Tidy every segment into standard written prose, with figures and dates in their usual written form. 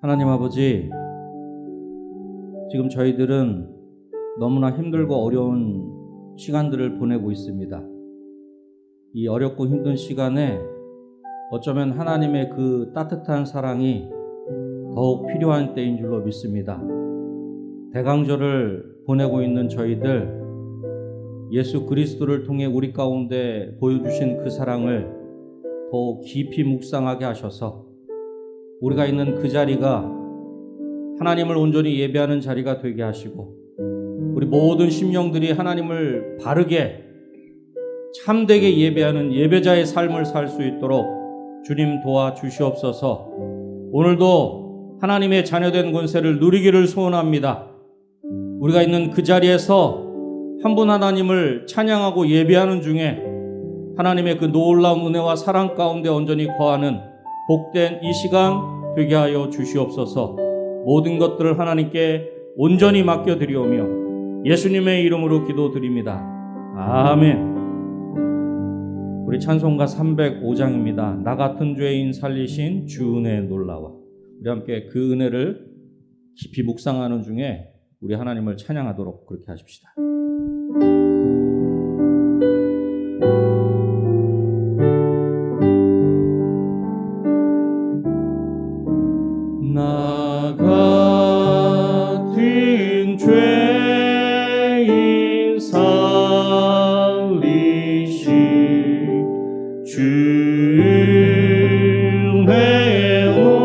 하나님 아버지, 지금 저희들은 너무나 힘들고 어려운 시간들을 보내고 있습니다. 이 어렵고 힘든 시간에 어쩌면 하나님의 그 따뜻한 사랑이 더욱 필요한 때인 줄로 믿습니다. 대강절을 보내고 있는 저희들, 예수 그리스도를 통해 우리 가운데 보여주신 그 사랑을 더욱 깊이 묵상하게 하셔서 우리가 있는 그 자리가 하나님을 온전히 예배하는 자리가 되게 하시고, 우리 모든 심령들이 하나님을 바르게 참되게 예배하는 예배자의 삶을 살 수 있도록 주님 도와주시옵소서. 오늘도 하나님의 자녀된 권세를 누리기를 소원합니다. 우리가 있는 그 자리에서 한 분 하나님을 찬양하고 예배하는 중에 하나님의 그 놀라운 은혜와 사랑 가운데 온전히 거하는 복된 이 시간 되게 하여 주시옵소서. 모든 것들을 하나님께 온전히 맡겨드리오며 예수님의 이름으로 기도드립니다. 아멘. 우리 찬송가 305장입니다. 나 같은 죄인 살리신 주 은혜 놀라와. 우리 함께 그 은혜를 깊이 묵상하는 중에 우리 하나님을 찬양하도록 그렇게 하십시다. 나 같은 죄인 살리신 주 은혜 놀라워.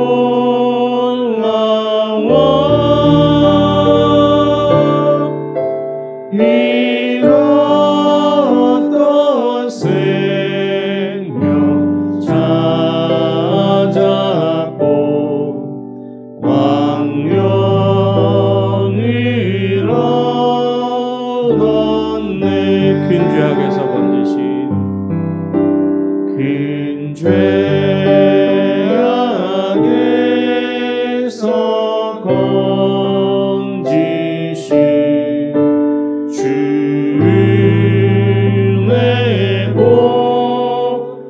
잃었던 생명 찾았고 광명을 얻었네. 큰 죄악에서 건지신 큰 죄악에서 건지신 주 은혜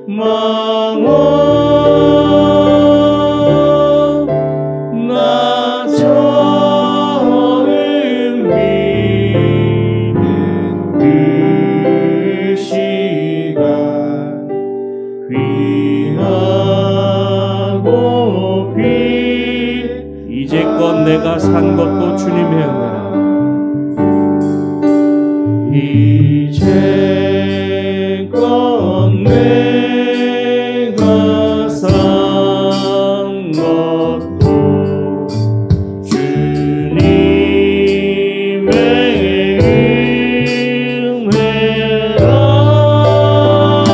고마워. 나 처음 믿는 그 시간 귀하고 빛 이제껏 내가 산 것도 주님의 은혜라. 이제껏 내가 산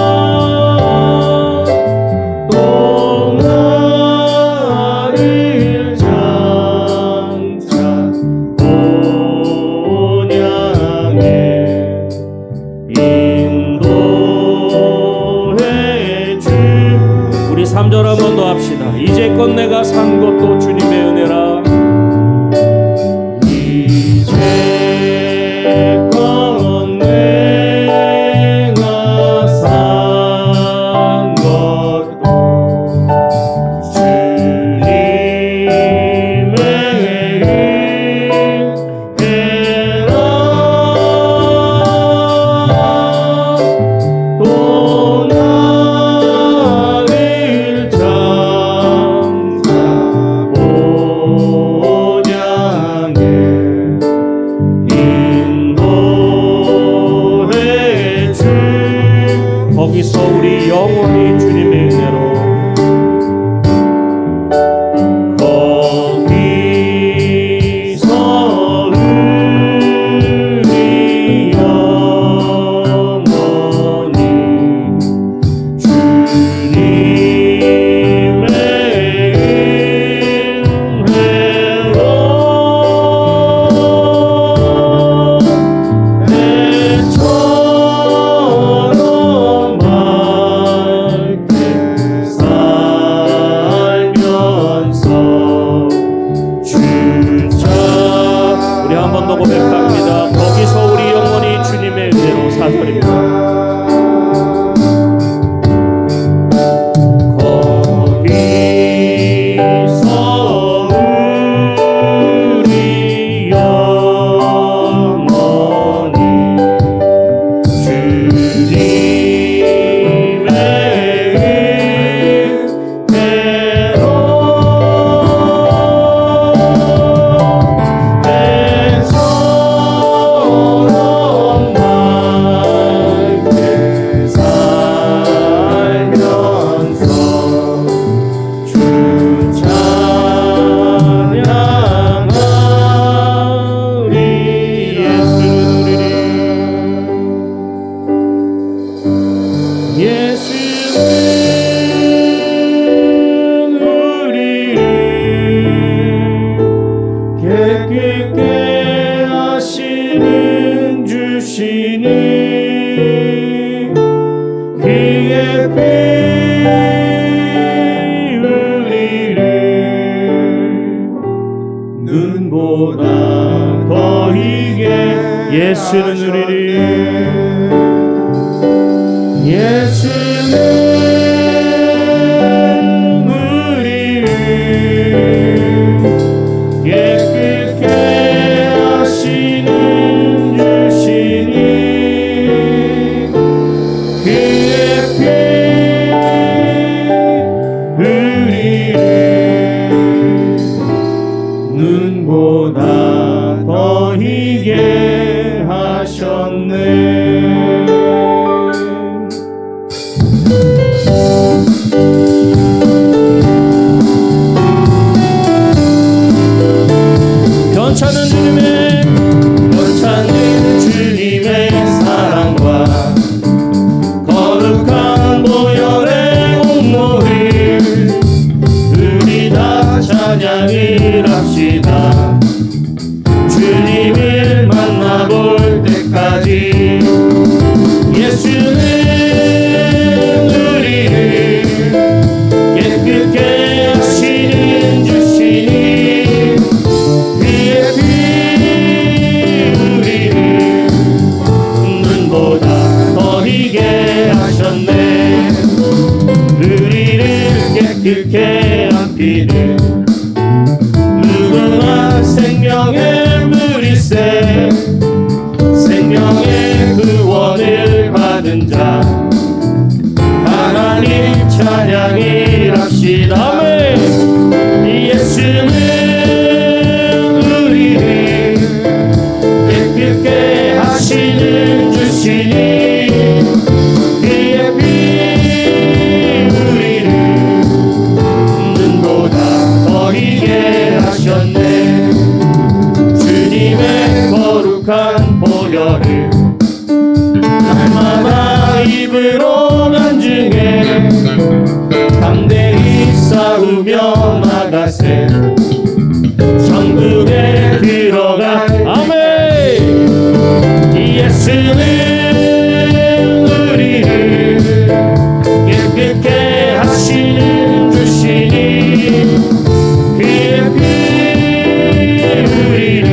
것도 주님의 은혜라. 또 나를 장차 본향에 인도해 주. 우리 3절 한 번 더 합시다. 이제껏 내가 산 것도 주님의 은혜라. 이제껏 내가 산 것도 주님의 은혜라. 또 나를 장차 본향에 눈보다 더 희게 예수는 우리를 깨끗게 하시는 주시니 그의 피 우리를 눈보다 더 희게 하셨네. 변찮은 주님의 사랑과 거룩한 보혈의 공로를 우리 다 찬양을 합시다. 주님을 만나볼 때까지 예수는 우리를 깨끗게 하시는 주시니 그의 피 우리를 눈보다 더 희게 하셨네. 우리를 깨끗게 한 피는 무궁한 생명의 물일세. 생명의 구원을 받은 자 하나님 찬양을 합시다. 아멘. 예수는 우리를 깨끗게 하시는 주시니 그의 피 우리를 눈보다 더 희게 하셨네. 주님의 거룩한 보혈을 날마다 입으로 간증해 담대히 싸우며 나가세. 천국에 들어갈 아멘. 예수는 우리를 깨끗게 하시는 주시니 그의 피 우리를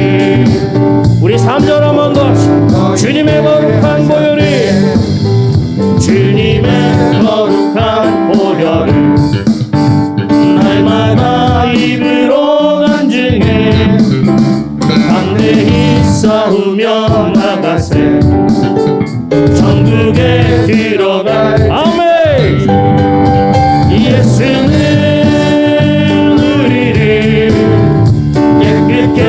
우리 3절 한번 더 주님의 거룩한 보혈을 주님의 거룩한 보혈을 날마다 입으로 간증해 담대히 싸우며 나가세. 천국에 들어갈 아멘. 예수는 우리를 깨끗게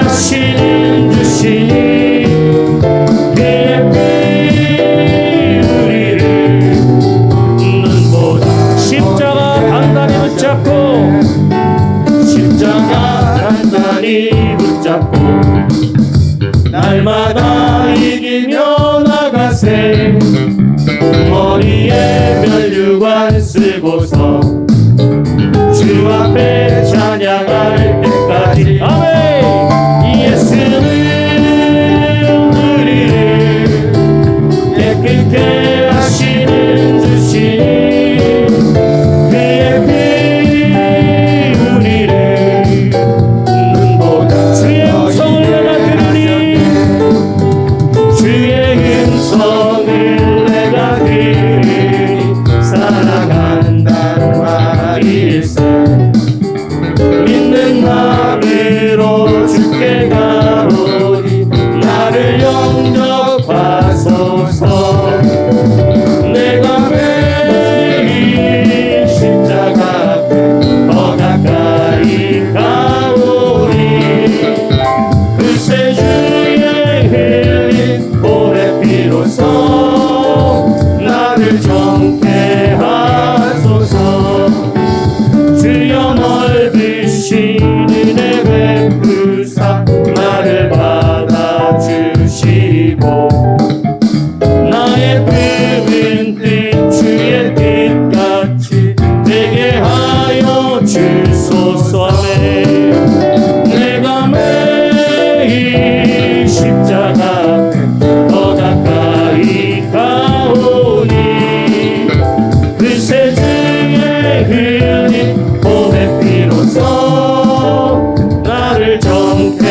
하시는 주시니 그의 피 우리를 눈보다 십자가 단단히 붙잡고 날마다 이기며 나가세. 머리에 면류관 쓰고서 주 앞에 찬양할 때까지 아멘. 예수는 우리를 깨끗게 하시는 주시니 그의 피 우리를 눈보다 주의 음성을 내가 들으니 주의 음성을 내가 들으니 사랑한다는 말일세. 믿는 마음으로 주께 가오니 나를 영접하소서. 내가 매일 십자가 앞에 더 가까이 가오니 그새 주의 흘린 보배 피로써 나를 정케 하소서. 주여 넓으신 은혜 베푸사 나를 받아주시고 나의 품은 뜻 주의 뜻같이 되게 하여 주소서. 내가 매일 십자가 앞에 더 가까이 가오니 그새 주의 흘린 보배 피로써 나를 정케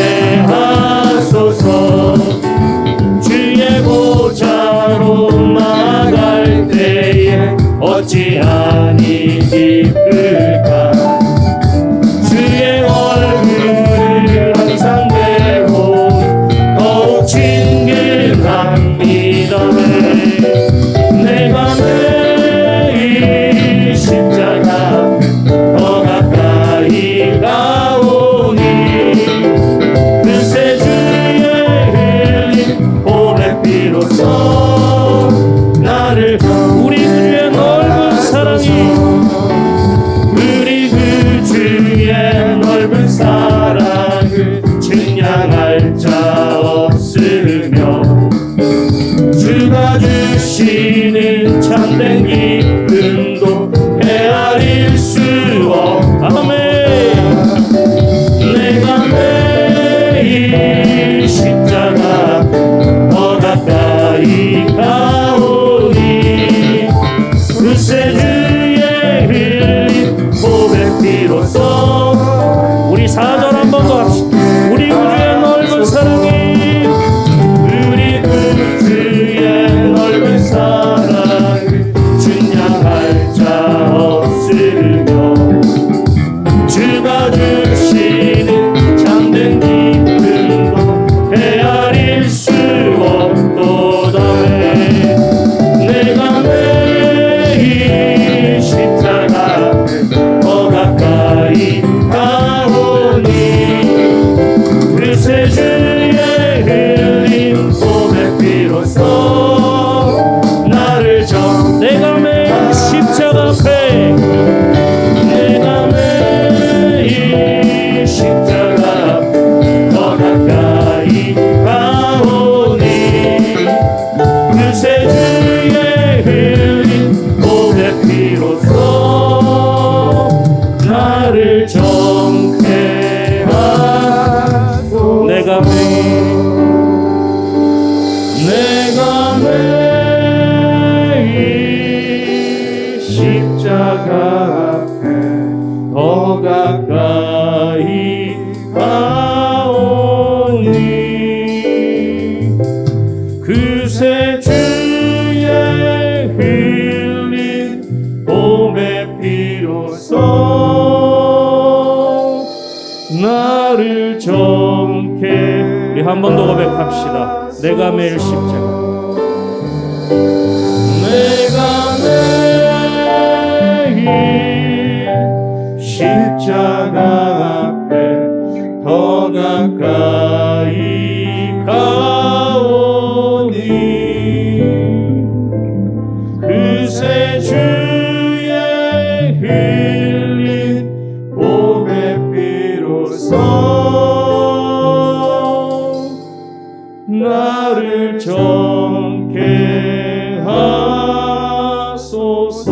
우리 4절 한 번 더 합시다. 우리 구주의 넓은 사랑이 우리 구주의 넓은 사랑을 준양할 자 없으며 주가 주시는 참된 기쁨도 헤아릴 수 없도다네. 내가 매일 십자가 앞에 더 가까이 가오니 그새 주의 흘린 봄의 피로써 나를 내가 매일 십자가 앞에 내가 매일 십자가 앞에 더 가까이 가오니 그새 주의 흘린 봄의 피로써 나를 정케 하소서. 내가 매일 십자가 앞에 더 가까이 가오니 그새 주의 흘린 봄의 피로써 나를 정케. 우리 한 번 더 고백합시다. 내가 매일 십자가 내가 매일 십자가 앞에 더 가까이 가오니 그새 주의 흘린 봄의 피로써 나를 정케 하소서.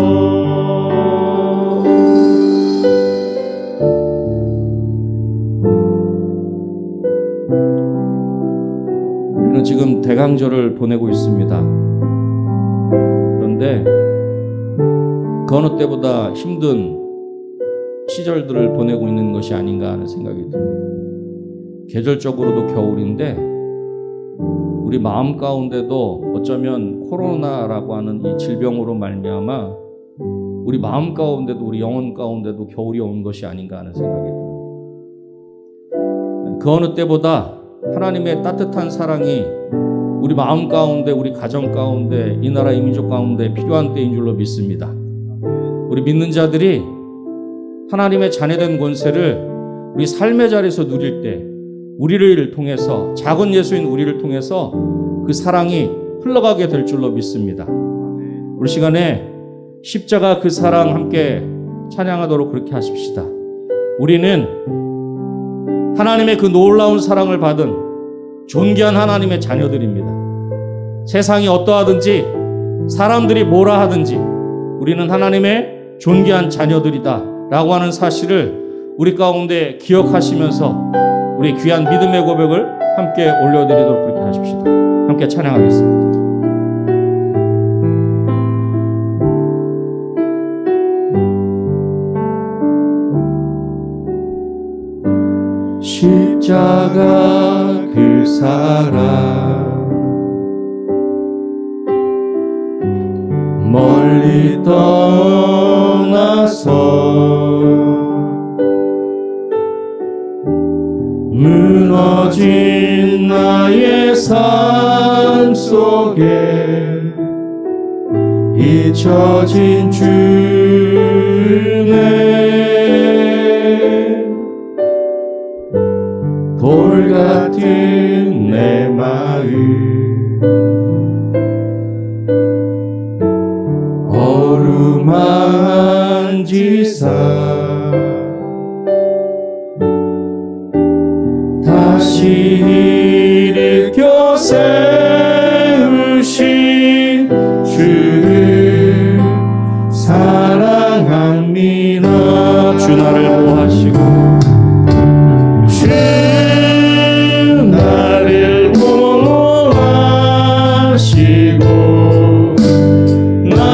우리는 지금 대강절을 보내고 있습니다. 그런데 그 어느 때보다 힘든 시절들을 보내고 있는 것이 아닌가 하는 생각이 듭니다. 계절적으로도 겨울인데 우리 마음 가운데도 어쩌면 코로나라고 하는 이 질병으로 말미암아 우리 마음 가운데도 우리 영혼 가운데도 겨울이 온 것이 아닌가 하는 생각이 듭니다. 그 어느 때보다 하나님의 따뜻한 사랑이 우리 마음 가운데, 우리 가정 가운데, 이 나라 이 민족 가운데 필요한 때인 줄로 믿습니다. 우리 믿는 자들이 하나님의 자녀된 권세를 우리 삶의 자리에서 누릴 때 우리를 통해서, 작은 예수인 우리를 통해서 그 사랑이 흘러가게 될 줄로 믿습니다. 우리 시간에 십자가 그 사랑 함께 찬양하도록 그렇게 하십시다. 우리는 하나님의 그 놀라운 사랑을 받은 존귀한 하나님의 자녀들입니다. 세상이 어떠하든지 사람들이 뭐라 하든지 우리는 하나님의 존귀한 자녀들이다 라고 하는 사실을 우리 가운데 기억하시면서 우리 귀한 믿음의 고백을 함께 올려드리도록 그렇게 하십시다. 함께 찬양하겠습니다. 십자가 그 사랑 멀리 떠나서 무너진 나의 삶 속에 잊혀진 주네 돌 같은 내 마음 어루만지사 다시 일으켜 세우신 주를 사랑합니다. 주 나를 보호하시고 주 나를 보호하시고 날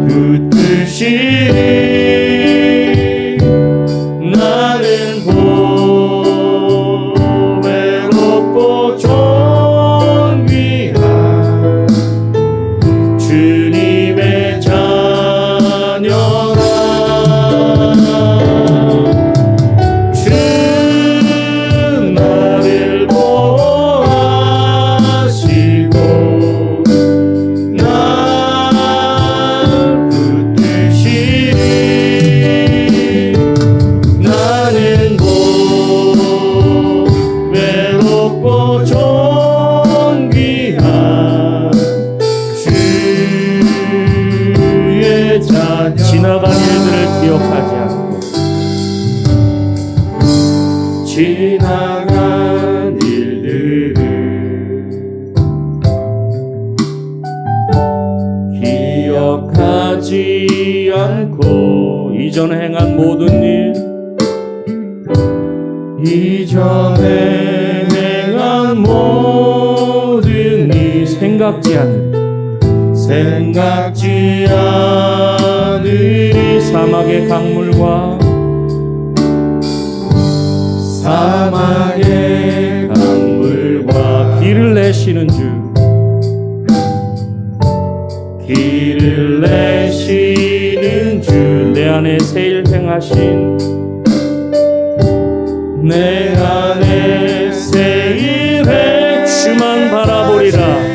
붙드시니 지나간 일들을 기억하지 않고 이전에 행한 모든 일, 이전에 행한 모든 일 생각지 않으리. 사막의 강물과 길을 내시는 주, 길을 내시는 주, 내 안에 새 일 행하신, 내 안에 새 일 행, 주만 바라보리라.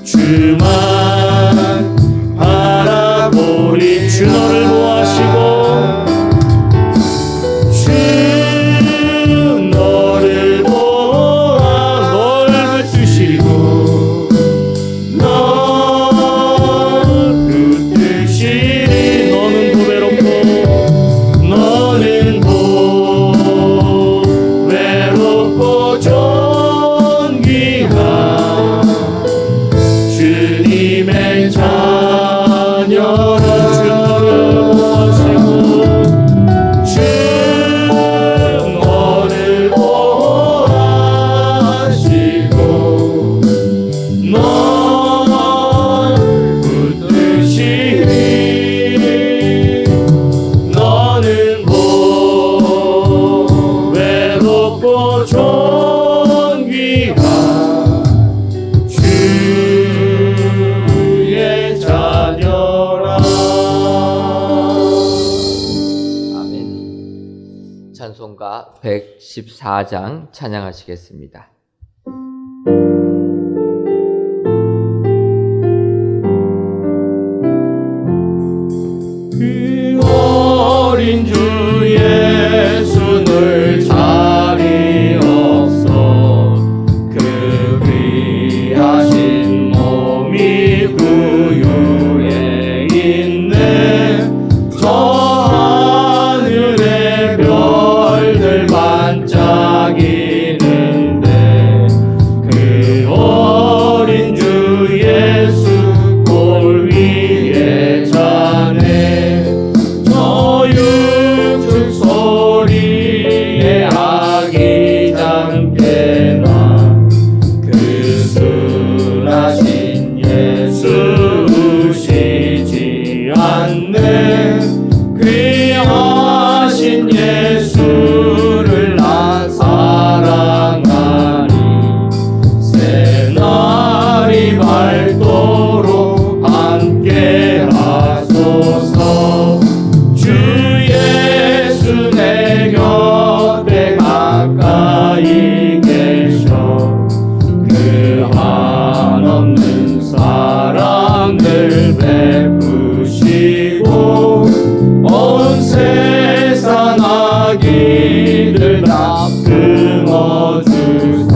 주만 바라보리. 주 너를 보호하시고 주 너를 보호하 널 붙드시고 널 붙드시리. 너는 보배롭고 너는 보배롭고 존귀한 주님의 자녀라. 주 너를 보호하시고 주 너를 보호하시고 널 붙드시니 너는 보배롭고 존귀한 주의 자녀라. 아멘. 찬송가 114장 찬양하시겠습니다. 그 어린 주 예수를 자리 없어 그 귀하신 몸이 구유에 있네. 저 하늘의 별들 반짝이는데 그 어린 주 예수 골 위에 자네. 저 육축 소리에 아기잠깨나 그 순하신 예수 우시지 않네. 귀하신 예수를 나 사랑하니 새날이 밝도록 함께 하소서. 주 예수 내 곁에 가까이 계셔 그 한없는 사랑을 베푸시고 온 세상 아기들 다 품어주사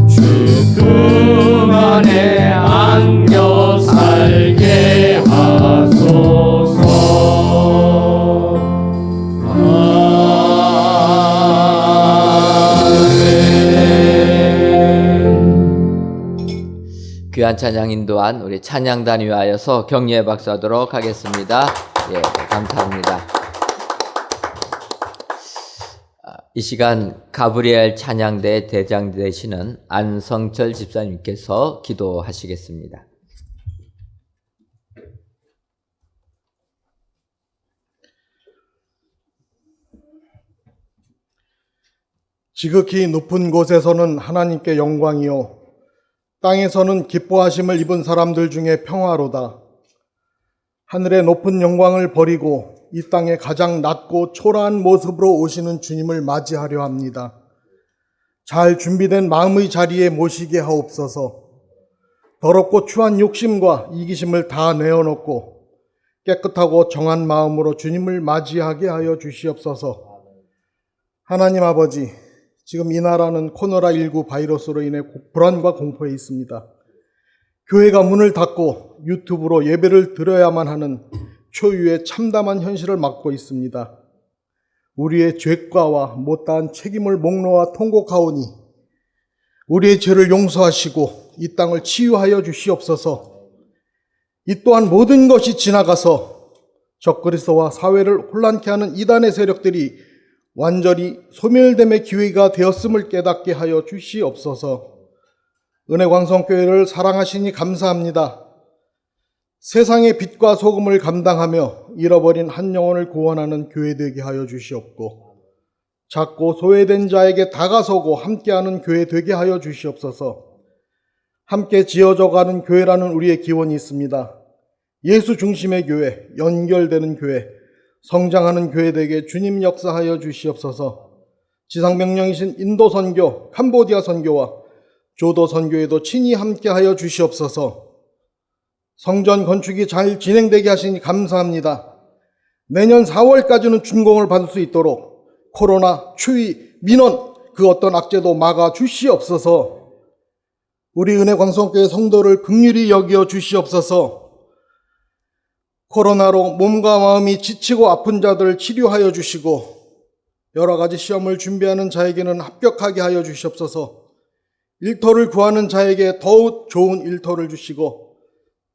주 품 안에 안겨 살게 하소서. 귀한 찬양 인도한 우리 찬양단 위하여서 격려의 박수하도록 하겠습니다. 예, 감사합니다. 이 시간 가브리엘 찬양대 대장 되시는 안성철 집사님께서 기도하시겠습니다. 지극히 높은 곳에서는 하나님께 영광이요 땅에서는 기뻐하심을 입은 사람들 중에 평화로다. 하늘의 높은 영광을 버리고 이 땅에 가장 낮고 초라한 모습으로 오시는 주님을 맞이하려 합니다. 잘 준비된 마음의 자리에 모시게 하옵소서. 더럽고 추한 욕심과 이기심을 다 내어놓고 깨끗하고 정한 마음으로 주님을 맞이하게 하여 주시옵소서. 하나님 아버지, 지금 이 나라는 코로나19 바이러스로 인해 불안과 공포에 있습니다. 교회가 문을 닫고 유튜브로 예배를 드려야만 하는 초유의 참담한 현실을 맞고 있습니다. 우리의 죄과와 못다한 책임을 목놓아 통곡하오니 우리의 죄를 용서하시고 이 땅을 치유하여 주시옵소서. 이 또한 모든 것이 지나가서 적그리스도와 사회를 혼란케 하는 이단의 세력들이 완전히 소멸됨의 기회가 되었음을 깨닫게 하여 주시옵소서. 은혜광성교회를 사랑하시니 감사합니다. 세상의 빛과 소금을 감당하며 잃어버린 한 영혼을 구원하는 교회 되게 하여 주시옵고, 작고 소외된 자에게 다가서고 함께하는 교회 되게 하여 주시옵소서. 함께 지어져가는 교회라는 우리의 기원이 있습니다. 예수 중심의 교회, 연결되는 교회, 성장하는 교회 되게 주님 역사하여 주시옵소서. 지상명령이신 인도 선교, 캄보디아 선교와 조도 선교에도 친히 함께하여 주시옵소서. 성전 건축이 잘 진행되게 하시니 감사합니다. 내년 4월까지는 준공을 받을 수 있도록 코로나, 추위, 민원 그 어떤 악재도 막아 주시옵소서. 우리 은혜광성교회 성도를 긍휼히 여겨 주시옵소서. 코로나로 몸과 마음이 지치고 아픈 자들을 치료하여 주시고 여러 가지 시험을 준비하는 자에게는 합격하게 하여 주시옵소서. 일터를 구하는 자에게 더욱 좋은 일터를 주시고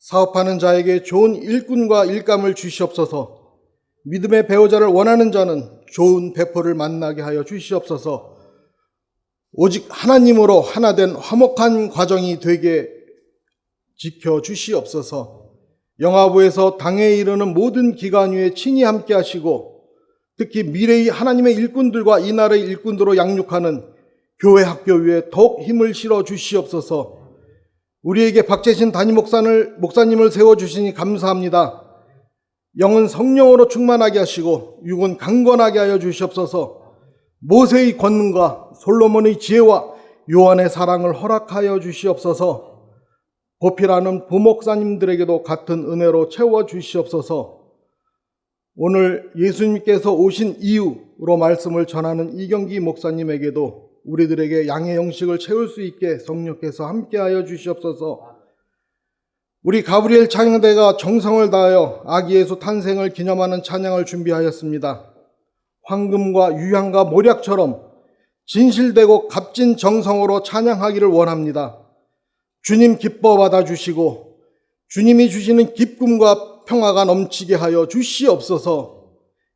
사업하는 자에게 좋은 일꾼과 일감을 주시옵소서. 믿음의 배우자를 원하는 자는 좋은 배포를 만나게 하여 주시옵소서. 오직 하나님으로 하나된 화목한 과정이 되게 지켜 주시옵소서. 영화부에서 당에 이르는 모든 기간 위에 친히 함께 하시고 특히 미래의 하나님의 일꾼들과 이 나라의 일꾼들로 양육하는 교회 학교 위에 더욱 힘을 실어 주시옵소서. 우리에게 박재신 담임 목사님을 세워주시니 감사합니다. 영은 성령으로 충만하게 하시고 육은 강건하게 하여 주시옵소서. 모세의 권능과 솔로몬의 지혜와 요한의 사랑을 허락하여 주시옵소서. 보필하는 부목사님들에게도 같은 은혜로 채워 주시옵소서. 오늘 예수님께서 오신 이유로 말씀을 전하는 이경기 목사님에게도 우리들에게 양의 영식을 채울 수 있게 성령께서 함께하여 주시옵소서. 우리 가브리엘 찬양대가 정성을 다하여 아기 예수 탄생을 기념하는 찬양을 준비하였습니다. 황금과 유향과 모략처럼 진실되고 값진 정성으로 찬양하기를 원합니다. 주님 기뻐 받아주시고 주님이 주시는 기쁨과 평화가 넘치게 하여 주시옵소서.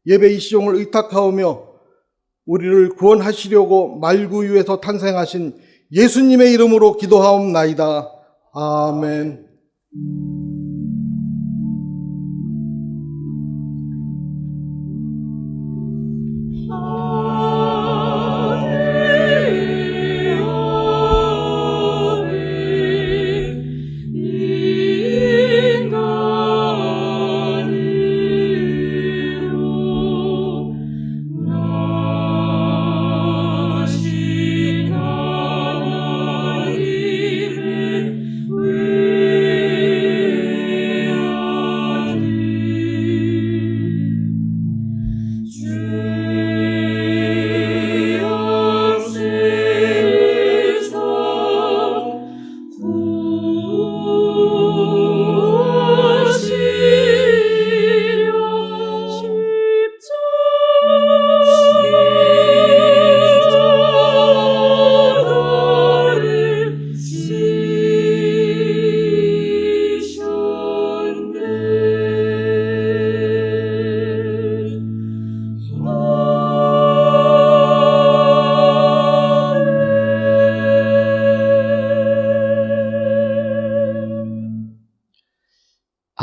예배 이 시종을 의탁하오며 우리를 구원하시려고 말구유에서 탄생하신 예수님의 이름으로 기도하옵나이다. 아멘.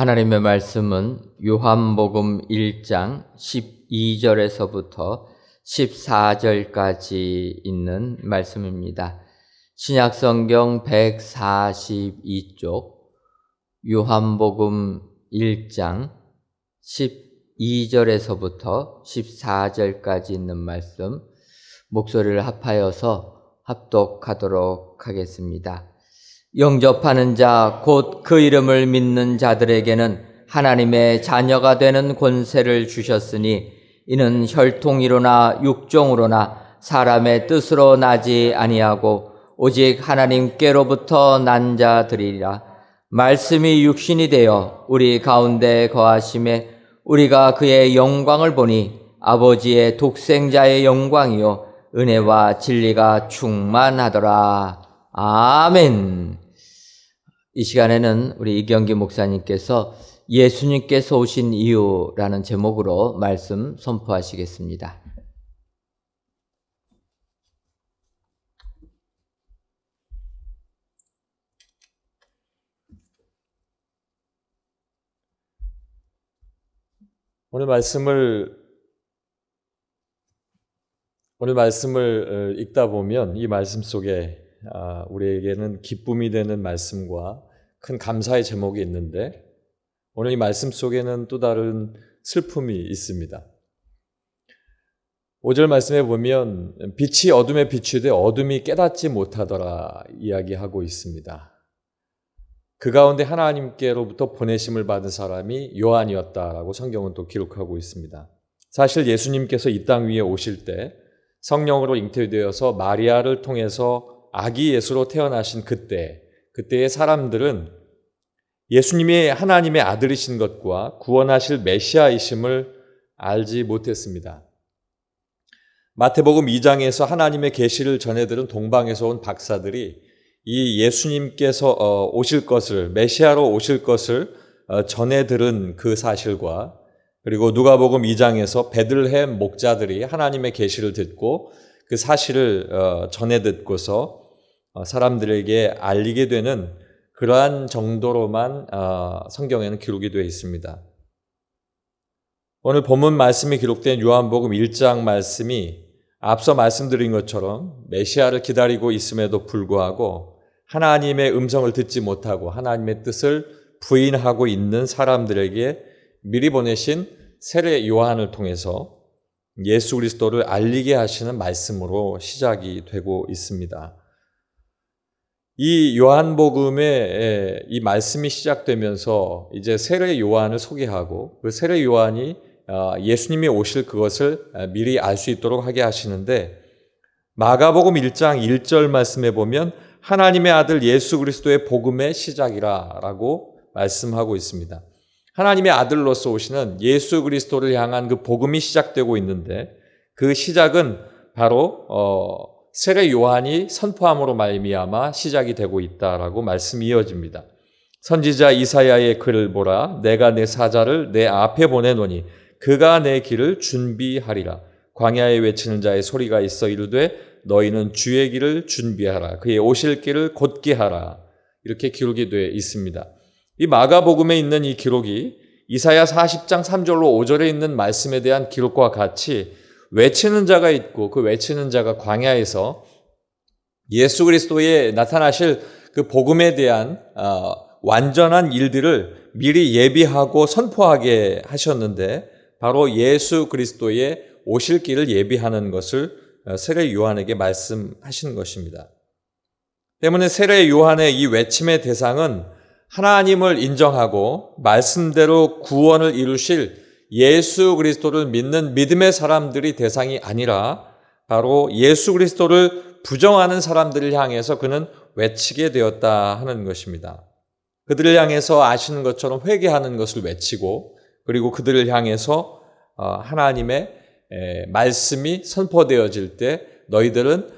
하나님의 말씀은 요한복음 1장 12절에서부터 14절까지 있는 말씀입니다. 신약성경 142쪽 요한복음 1장 12절에서부터 14절까지 있는 말씀 목소리를 합하여서 합독하도록 하겠습니다. 영접하는 자, 곧 그 이름을 믿는 자들에게는 하나님의 자녀가 되는 권세를 주셨으니 이는 혈통이로나 육종으로나 사람의 뜻으로 나지 아니하고 오직 하나님께로부터 난 자들이라. 말씀이 육신이 되어 우리 가운데 거하심에 우리가 그의 영광을 보니 아버지의 독생자의 영광이요 은혜와 진리가 충만하더라. 아멘. 이 시간에는 우리 이경기 목사님께서 예수님께서 오신 이유라는 제목으로 말씀 선포하시겠습니다. 오늘 말씀을 읽다 보면 이 말씀 속에 우리에게는 기쁨이 되는 말씀과 큰 감사의 제목이 있는데 오늘 이 말씀 속에는 또 다른 슬픔이 있습니다. 5절 말씀에 보면 빛이 어둠에 비추되 어둠이 깨닫지 못하더라 이야기하고 있습니다. 그 가운데 하나님께로부터 보내심을 받은 사람이 요한이었다라고 성경은 또 기록하고 있습니다. 사실 예수님께서 이 땅 위에 오실 때 성령으로 잉태되어서 마리아를 통해서 아기 예수로 태어나신 그때의 사람들은 예수님이 하나님의 아들이신 것과 구원하실 메시아이심을 알지 못했습니다. 마태복음 2장에서 하나님의 계시를 전해들은 동방에서 온 박사들이 이 예수님께서 오실 것을, 메시아로 오실 것을 전해 들은 그 사실과 그리고 누가복음 2장에서 베들레헴 목자들이 하나님의 계시를 듣고 그 사실을 전해 듣고서 사람들에게 알리게 되는 그러한 정도로만 성경에는 기록이 되어 있습니다. 오늘 본문 말씀이 기록된 요한복음 1장 말씀이 앞서 말씀드린 것처럼 메시아를 기다리고 있음에도 불구하고 하나님의 음성을 듣지 못하고 하나님의 뜻을 부인하고 있는 사람들에게 미리 보내신 세례 요한을 통해서 예수 그리스도를 알리게 하시는 말씀으로 시작이 되고 있습니다. 이 요한복음의 이 말씀이 시작되면서 이제 세례 요한을 소개하고 그 세례 요한이 예수님이 오실 그것을 미리 알 수 있도록 하게 하시는데 마가복음 1장 1절 말씀에 보면 하나님의 아들 예수 그리스도의 복음의 시작이라고 말씀하고 있습니다. 하나님의 아들로서 오시는 예수 그리스도를 향한 그 복음이 시작되고 있는데 그 시작은 바로 세례 요한이 선포함으로 말미암아 시작이 되고 있다라고 말씀이 이어집니다. 선지자 이사야의 글을 보라. 내가 내 사자를 내 앞에 보내노니 그가 내 길을 준비하리라. 광야에 외치는 자의 소리가 있어 이르되 너희는 주의 길을 준비하라. 그의 오실 길을 곧게 하라. 이렇게 기록이 되어 있습니다. 이 마가복음에 있는 이 기록이 이사야 40장 3절로 5절에 있는 말씀에 대한 기록과 같이 외치는 자가 있고 그 외치는 자가 광야에서 예수 그리스도의 나타나실 그 복음에 대한 완전한 일들을 미리 예비하고 선포하게 하셨는데 바로 예수 그리스도의 오실 길을 예비하는 것을 세례 요한에게 말씀하신 것입니다. 때문에 세례 요한의 이 외침의 대상은 하나님을 인정하고 말씀대로 구원을 이루실 예수 그리스도를 믿는 믿음의 사람들이 대상이 아니라 바로 예수 그리스도를 부정하는 사람들을 향해서 그는 외치게 되었다 하는 것입니다. 그들을 향해서 아시는 것처럼 회개하는 것을 외치고 그리고 그들을 향해서 하나님의 말씀이 선포되어질 때 너희들은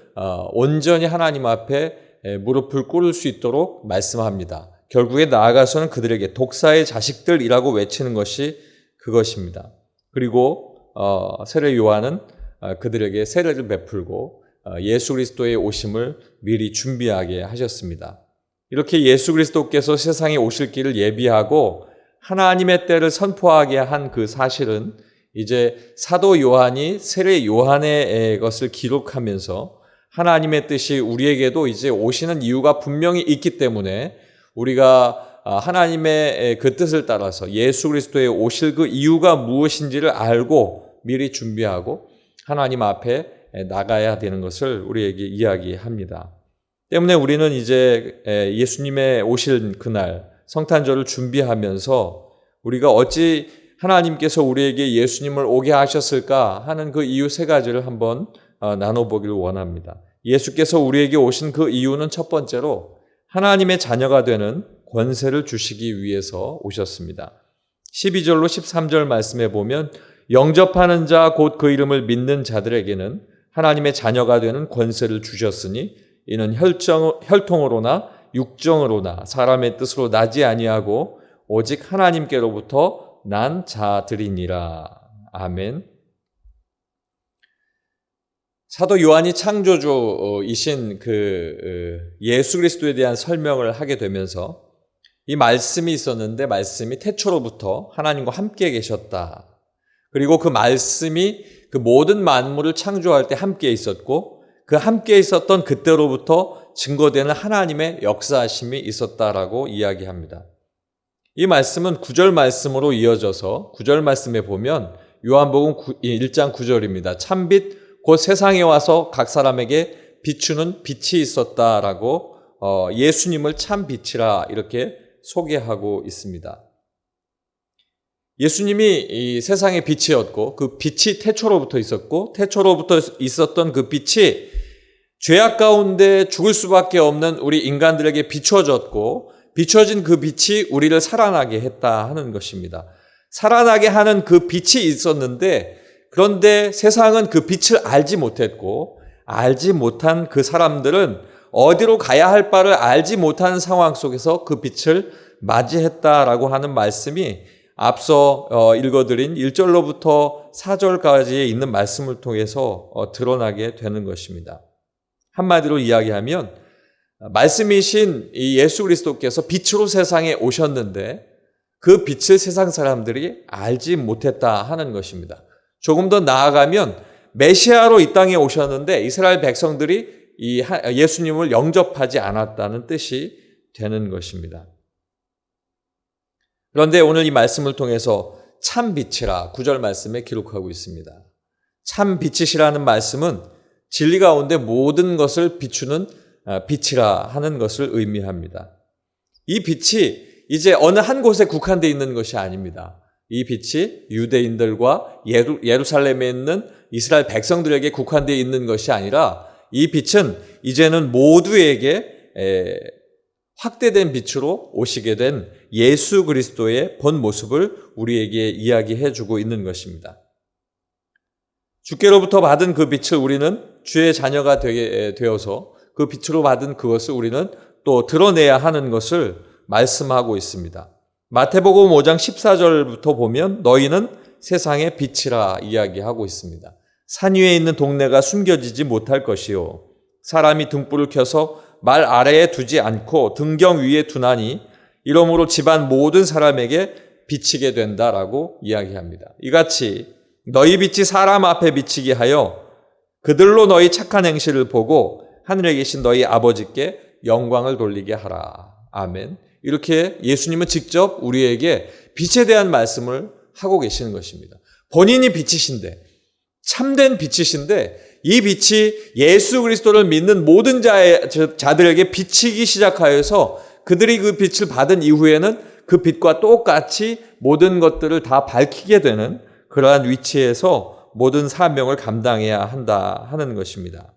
온전히 하나님 앞에 무릎을 꿇을 수 있도록 말씀합니다. 결국에 나아가서는 그들에게 독사의 자식들이라고 외치는 것이 그것입니다. 그리고 세례 요한은 그들에게 세례를 베풀고 예수 그리스도의 오심을 미리 준비하게 하셨습니다. 이렇게 예수 그리스도께서 세상에 오실 길을 예비하고 하나님의 때를 선포하게 한 그 사실은 이제 사도 요한이 세례 요한의 것을 기록하면서 하나님의 뜻이 우리에게도 이제 오시는 이유가 분명히 있기 때문에 우리가 하나님의 그 뜻을 따라서 예수 그리스도의 오실 그 이유가 무엇인지를 알고 미리 준비하고 하나님 앞에 나가야 되는 것을 우리에게 이야기합니다. 때문에 우리는 이제 예수님의 오실 그날 성탄절을 준비하면서 우리가 어찌 하나님께서 우리에게 예수님을 오게 하셨을까 하는 그 이유 세 가지를 한번 나눠보기를 원합니다. 예수께서 우리에게 오신 그 이유는 첫 번째로 하나님의 자녀가 되는 권세를 주시기 위해서 오셨습니다. 12절로 13절 말씀에 보면 영접하는 자 곧 그 이름을 믿는 자들에게는 하나님의 자녀가 되는 권세를 주셨으니 이는 혈통으로나 육정으로나 사람의 뜻으로 나지 아니하고 오직 하나님께로부터 난 자들이니라. 아멘. 사도 요한이 창조주이신 예수 그리스도에 대한 설명을 하게 되면서 이 말씀이 있었는데 말씀이 태초로부터 하나님과 함께 계셨다. 그리고 그 말씀이 그 모든 만물을 창조할 때 함께 있었고 그 함께 있었던 그때로부터 증거되는 하나님의 역사하심이 있었다라고 이야기합니다. 이 말씀은 9절 말씀으로 이어져서 9절 말씀에 보면 요한복음 1장 9절입니다. 참빛 곧 세상에 와서 각 사람에게 비추는 빛이 있었다라고 예수님을 참 빛이라 이렇게 소개하고 있습니다. 예수님이 이 세상의 빛이었고 그 빛이 태초로부터 있었고 태초로부터 있었던 그 빛이 죄악 가운데 죽을 수밖에 없는 우리 인간들에게 비춰졌고 비춰진 그 빛이 우리를 살아나게 했다 하는 것입니다. 살아나게 하는 그 빛이 있었는데 그런데 세상은 그 빛을 알지 못했고 알지 못한 그 사람들은 어디로 가야 할 바를 알지 못하는 상황 속에서 그 빛을 맞이했다라고 하는 말씀이 앞서 읽어드린 1절로부터 4절까지에 있는 말씀을 통해서 드러나게 되는 것입니다. 한마디로 이야기하면 말씀이신 이 예수 그리스도께서 빛으로 세상에 오셨는데 그 빛을 세상 사람들이 알지 못했다 하는 것입니다. 조금 더 나아가면 메시아로 이 땅에 오셨는데 이스라엘 백성들이 이 예수님을 영접하지 않았다는 뜻이 되는 것입니다. 그런데 오늘 이 말씀을 통해서 참 빛이라 9절 말씀에 기록하고 있습니다. 참 빛이시라는 말씀은 진리 가운데 모든 것을 비추는 빛이라 하는 것을 의미합니다. 이 빛이 이제 어느 한 곳에 국한되어 있는 것이 아닙니다. 이 빛이 유대인들과 예루살렘에 있는 이스라엘 백성들에게 국한되어 있는 것이 아니라 이 빛은 이제는 모두에게 확대된 빛으로 오시게 된 예수 그리스도의 본 모습을 우리에게 이야기해 주고 있는 것입니다. 주께로부터 받은 그 빛을 우리는 주의 자녀가 되어서 그 빛으로 받은 그것을 우리는 또 드러내야 하는 것을 말씀하고 있습니다. 마태복음 5장 14절부터 보면 너희는 세상의 빛이라 이야기하고 있습니다. 산 위에 있는 동네가 숨겨지지 못할 것이요 사람이 등불을 켜서 말 아래에 두지 않고 등경 위에 두나니 이러므로 집안 모든 사람에게 비치게 된다라고 이야기합니다. 이같이 너희 빛이 사람 앞에 비치게 하여 그들로 너희 착한 행실을 보고 하늘에 계신 너희 아버지께 영광을 돌리게 하라. 아멘. 이렇게 예수님은 직접 우리에게 빛에 대한 말씀을 하고 계시는 것입니다. 본인이 빛이신데 참된 빛이신데 이 빛이 예수 그리스도를 믿는 모든 자들에게 비치기 시작하여서 그들이 그 빛을 받은 이후에는 그 빛과 똑같이 모든 것들을 다 밝히게 되는 그러한 위치에서 모든 사명을 감당해야 한다 하는 것입니다.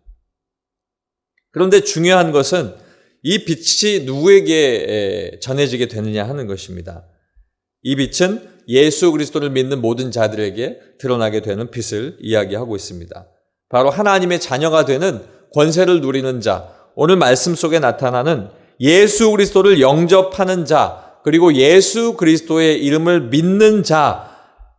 그런데 중요한 것은 이 빛이 누구에게 전해지게 되느냐 하는 것입니다. 이 빛은 예수 그리스도를 믿는 모든 자들에게 드러나게 되는 빛을 이야기하고 있습니다. 바로 하나님의 자녀가 되는 권세를 누리는 자, 오늘 말씀 속에 나타나는 예수 그리스도를 영접하는 자, 그리고 예수 그리스도의 이름을 믿는 자,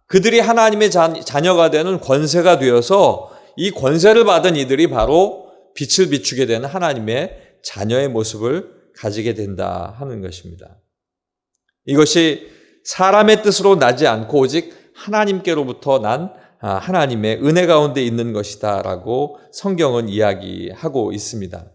그들이 하나님의 자녀가 되는 권세가 되어서 이 권세를 받은 이들이 바로 빛을 비추게 되는 하나님의 자녀의 모습을 가지게 된다 하는 것입니다. 이것이 사람의 뜻으로 나지 않고 오직 하나님께로부터 난 하나님의 은혜 가운데 있는 것이다 라고 성경은 이야기하고 있습니다.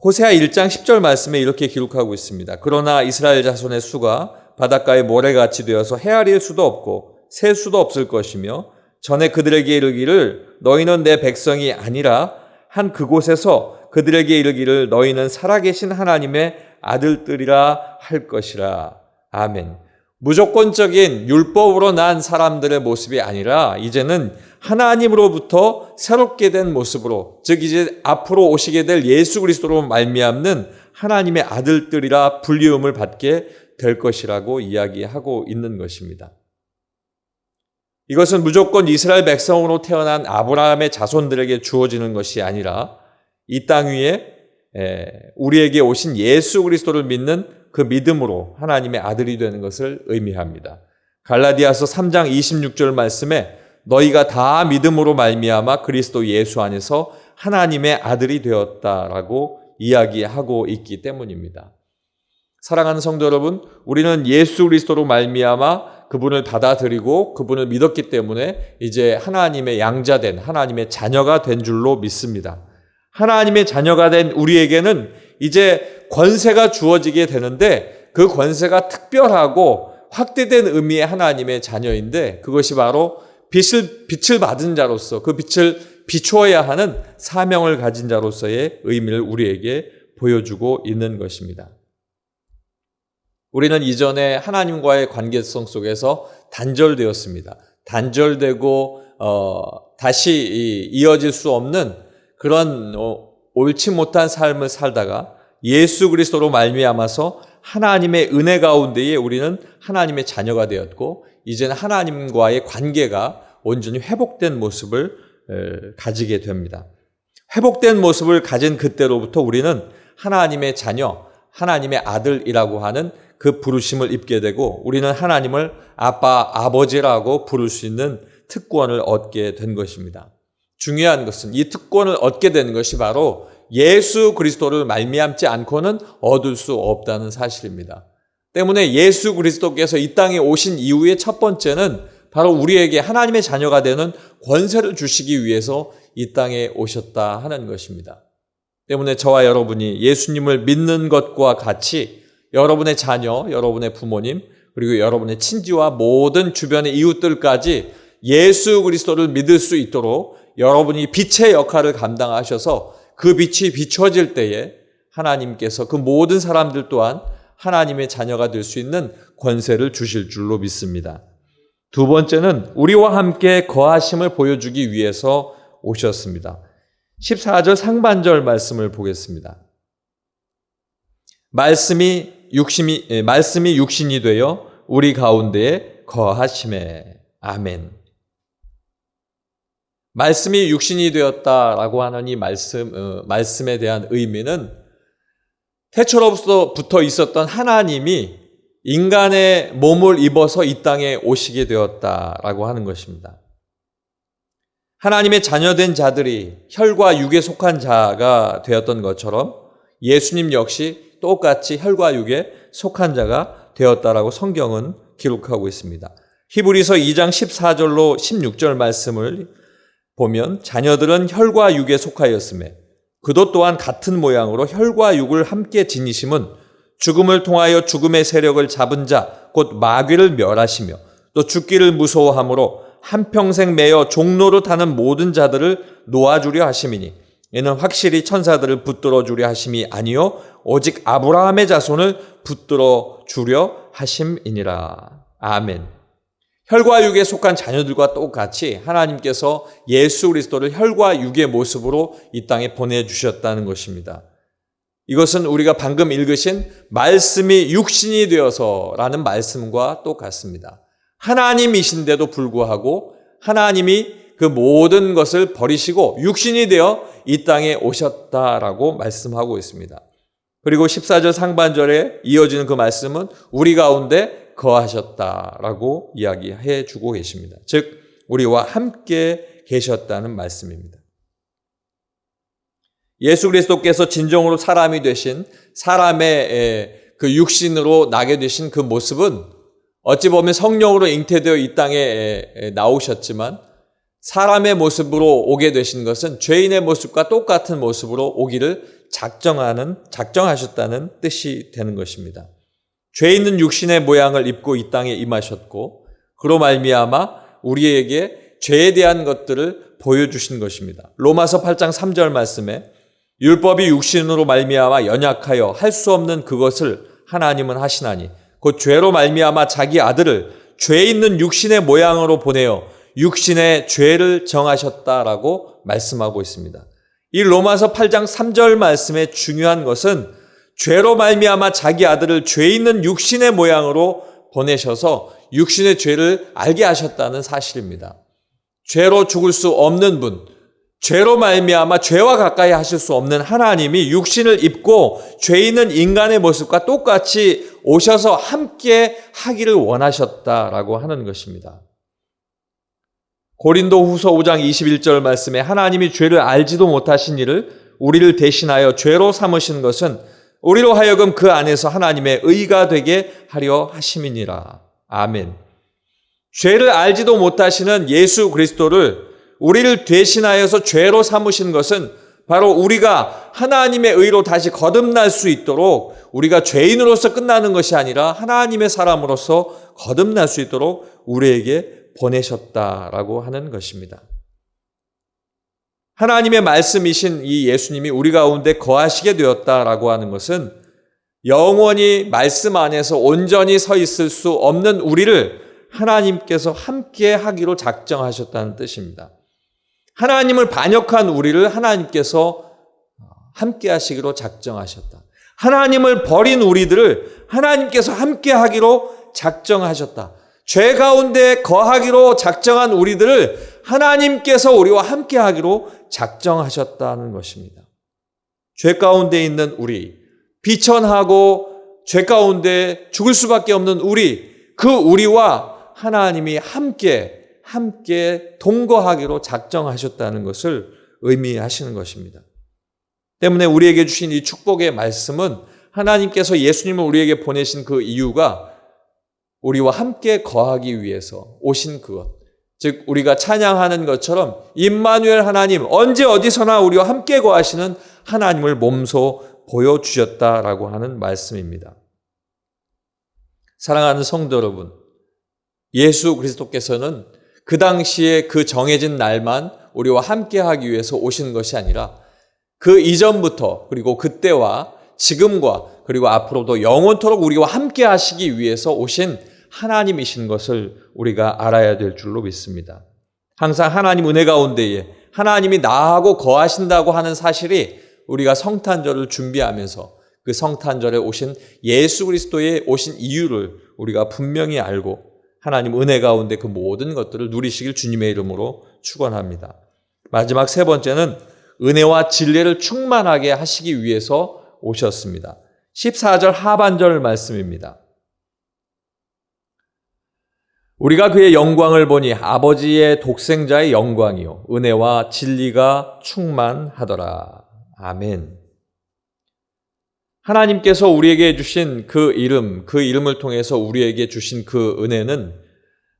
호세아 1장 10절 말씀에 이렇게 기록하고 있습니다. 그러나 이스라엘 자손의 수가 바닷가의 모래같이 되어서 헤아릴 수도 없고 셀 수도 없을 것이며 전에 그들에게 이르기를 너희는 내 백성이 아니라 한 그곳에서 그들에게 이르기를 너희는 살아계신 하나님의 아들들이라 할 것이라. 아멘. 무조건적인 율법으로 난 사람들의 모습이 아니라 이제는 하나님으로부터 새롭게 된 모습으로, 즉 이제 앞으로 오시게 될 예수 그리스도로 말미암는 하나님의 아들들이라 불리움을 받게 될 것이라고 이야기하고 있는 것입니다. 이것은 무조건 이스라엘 백성으로 태어난 아브라함의 자손들에게 주어지는 것이 아니라 이 땅 위에 우리에게 오신 예수 그리스도를 믿는 그 믿음으로 하나님의 아들이 되는 것을 의미합니다. 갈라디아서 3장 26절 말씀에 너희가 다 믿음으로 말미암아 그리스도 예수 안에서 하나님의 아들이 되었다라고 이야기하고 있기 때문입니다. 사랑하는 성도 여러분, 우리는 예수 그리스도로 말미암아 그분을 받아들이고 그분을 믿었기 때문에 이제 하나님의 양자된 하나님의 자녀가 된 줄로 믿습니다. 하나님의 자녀가 된 우리에게는 이제 권세가 주어지게 되는데 그 권세가 특별하고 확대된 의미의 하나님의 자녀인데 그것이 바로 빛을 받은 자로서 그 빛을 비추어야 하는 사명을 가진 자로서의 의미를 우리에게 보여주고 있는 것입니다. 우리는 이전에 하나님과의 관계성 속에서 단절되었습니다. 단절되고 다시 이어질 수 없는 그런 옳지 못한 삶을 살다가 예수 그리스도로 말미암아서 하나님의 은혜 가운데에 우리는 하나님의 자녀가 되었고 이제는 하나님과의 관계가 온전히 회복된 모습을 가지게 됩니다. 회복된 모습을 가진 그때로부터 우리는 하나님의 자녀, 하나님의 아들이라고 하는 그 부르심을 입게 되고 우리는 하나님을 아빠, 아버지라고 부를 수 있는 특권을 얻게 된 것입니다. 중요한 것은 이 특권을 얻게 된 것이 바로 예수 그리스도를 말미암지 않고는 얻을 수 없다는 사실입니다. 때문에 예수 그리스도께서 이 땅에 오신 이후의 첫 번째는 바로 우리에게 하나님의 자녀가 되는 권세를 주시기 위해서 이 땅에 오셨다 하는 것입니다. 때문에 저와 여러분이 예수님을 믿는 것과 같이 여러분의 자녀, 여러분의 부모님, 그리고 여러분의 친지와 모든 주변의 이웃들까지 예수 그리스도를 믿을 수 있도록 여러분이 빛의 역할을 감당하셔서 그 빛이 비춰질 때에 하나님께서 그 모든 사람들 또한 하나님의 자녀가 될 수 있는 권세를 주실 줄로 믿습니다. 두 번째는 우리와 함께 거하심을 보여주기 위해서 오셨습니다. 14절 상반절 말씀을 보겠습니다. 말씀이 육신이 되어 우리 가운데에 거하심에. 아멘. 말씀이 육신이 되었다라고 하는 이 말씀에 대한 의미는 태초로부터 있었던 하나님이 인간의 몸을 입어서 이 땅에 오시게 되었다라고 하는 것입니다. 하나님의 자녀된 자들이 혈과 육에 속한 자가 되었던 것처럼 예수님 역시 똑같이 혈과 육에 속한 자가 되었다라고 성경은 기록하고 있습니다. 히브리서 2장 14절로 16절 말씀을 보면 자녀들은 혈과 육에 속하였으며 그도 또한 같은 모양으로 혈과 육을 함께 지니심은 죽음을 통하여 죽음의 세력을 잡은 자 곧 마귀를 멸하시며 또 죽기를 무서워함으로 한평생 매여 종로로 타는 모든 자들을 놓아주려 하심이니 이는 확실히 천사들을 붙들어 주려 하심이 아니요 오직 아브라함의 자손을 붙들어 주려 하심이니라. 아멘. 혈과 육에 속한 자녀들과 똑같이 하나님께서 예수 그리스도를 혈과 육의 모습으로 이 땅에 보내주셨다는 것입니다. 이것은 우리가 방금 읽으신 말씀이 육신이 되어서라는 말씀과 똑같습니다. 하나님이신데도 불구하고 하나님이 그 모든 것을 버리시고 육신이 되어 이 땅에 오셨다라고 말씀하고 있습니다. 그리고 14절 상반절에 이어지는 그 말씀은 우리 가운데 거하셨다라고 이야기해 주고 계십니다. 즉 우리와 함께 계셨다는 말씀입니다. 예수 그리스도께서 진정으로 사람이 되신 사람의 그 육신으로 나게 되신 그 모습은 어찌 보면 성령으로 잉태되어 이 땅에 나오셨지만 사람의 모습으로 오게 되신 것은 죄인의 모습과 똑같은 모습으로 오기를 작정하셨다는 뜻이 되는 것입니다. 죄 있는 육신의 모양을 입고 이 땅에 임하셨고 그로 말미암아 우리에게 죄에 대한 것들을 보여주신 것입니다. 로마서 8장 3절 말씀에 율법이 육신으로 말미암아 연약하여 할 수 없는 그것을 하나님은 하시나니 곧 죄로 말미암아 자기 아들을 죄 있는 육신의 모양으로 보내어 육신의 죄를 정하셨다라고 말씀하고 있습니다. 이 로마서 8장 3절 말씀의 중요한 것은 죄로 말미암아 자기 아들을 죄 있는 육신의 모양으로 보내셔서 육신의 죄를 알게 하셨다는 사실입니다. 죄로 죽을 수 없는 분, 죄로 말미암아 죄와 가까이 하실 수 없는 하나님이 육신을 입고 죄 있는 인간의 모습과 똑같이 오셔서 함께 하기를 원하셨다라고 하는 것입니다. 고린도후서 5장 21절 말씀에 하나님이 죄를 알지도 못하신 이를 우리를 대신하여 죄로 삼으신 것은 우리로 하여금 그 안에서 하나님의 의가 되게 하려 하심이니라. 아멘. 죄를 알지도 못하시는 예수 그리스도를 우리를 대신하여서 죄로 삼으신 것은 바로 우리가 하나님의 의로 다시 거듭날 수 있도록, 우리가 죄인으로서 끝나는 것이 아니라 하나님의 사람으로서 거듭날 수 있도록 우리에게 보내셨다라고 하는 것입니다. 하나님의 말씀이신 이 예수님이 우리 가운데 거하시게 되었다라고 하는 것은 영원히 말씀 안에서 온전히 서 있을 수 없는 우리를 하나님께서 함께 하기로 작정하셨다는 뜻입니다. 하나님을 반역한 우리를 하나님께서 함께 하시기로 작정하셨다. 하나님을 버린 우리들을 하나님께서 함께 하기로 작정하셨다. 죄 가운데 거하기로 작정한 우리들을 하나님께서 우리와 함께 하기로 작정하셨다는 것입니다. 죄 가운데 있는 우리, 비천하고 죄 가운데 죽을 수밖에 없는 우리, 그 우리와 하나님이 함께 동거하기로 작정하셨다는 것을 의미하시는 것입니다. 때문에 우리에게 주신 이 축복의 말씀은 하나님께서 예수님을 우리에게 보내신 그 이유가 우리와 함께 거하기 위해서 오신 그것, 즉 우리가 찬양하는 것처럼 임마누엘 하나님, 언제 어디서나 우리와 함께 거하시는 하나님을 몸소 보여주셨다라고 하는 말씀입니다. 사랑하는 성도 여러분, 예수 그리스도께서는 그 당시에 그 정해진 날만 우리와 함께 하기 위해서 오신 것이 아니라 그 이전부터, 그리고 그때와 지금과 그리고 앞으로도 영원토록 우리와 함께 하시기 위해서 오신 하나님이신 것을 우리가 알아야 될 줄로 믿습니다. 항상 하나님 은혜 가운데에 하나님이 나하고 거하신다고 하는 사실이 우리가 성탄절을 준비하면서 그 성탄절에 오신 예수 그리스도의 오신 이유를 우리가 분명히 알고 하나님 은혜 가운데 그 모든 것들을 누리시길 주님의 이름으로 축원합니다. 마지막 세 번째는 은혜와 진리를 충만하게 하시기 위해서 오셨습니다. 14절 하반절 말씀입니다. 우리가 그의 영광을 보니 아버지의 독생자의 영광이요 은혜와 진리가 충만하더라. 아멘. 하나님께서 우리에게 주신 그 이름을 통해서 우리에게 주신 그 은혜는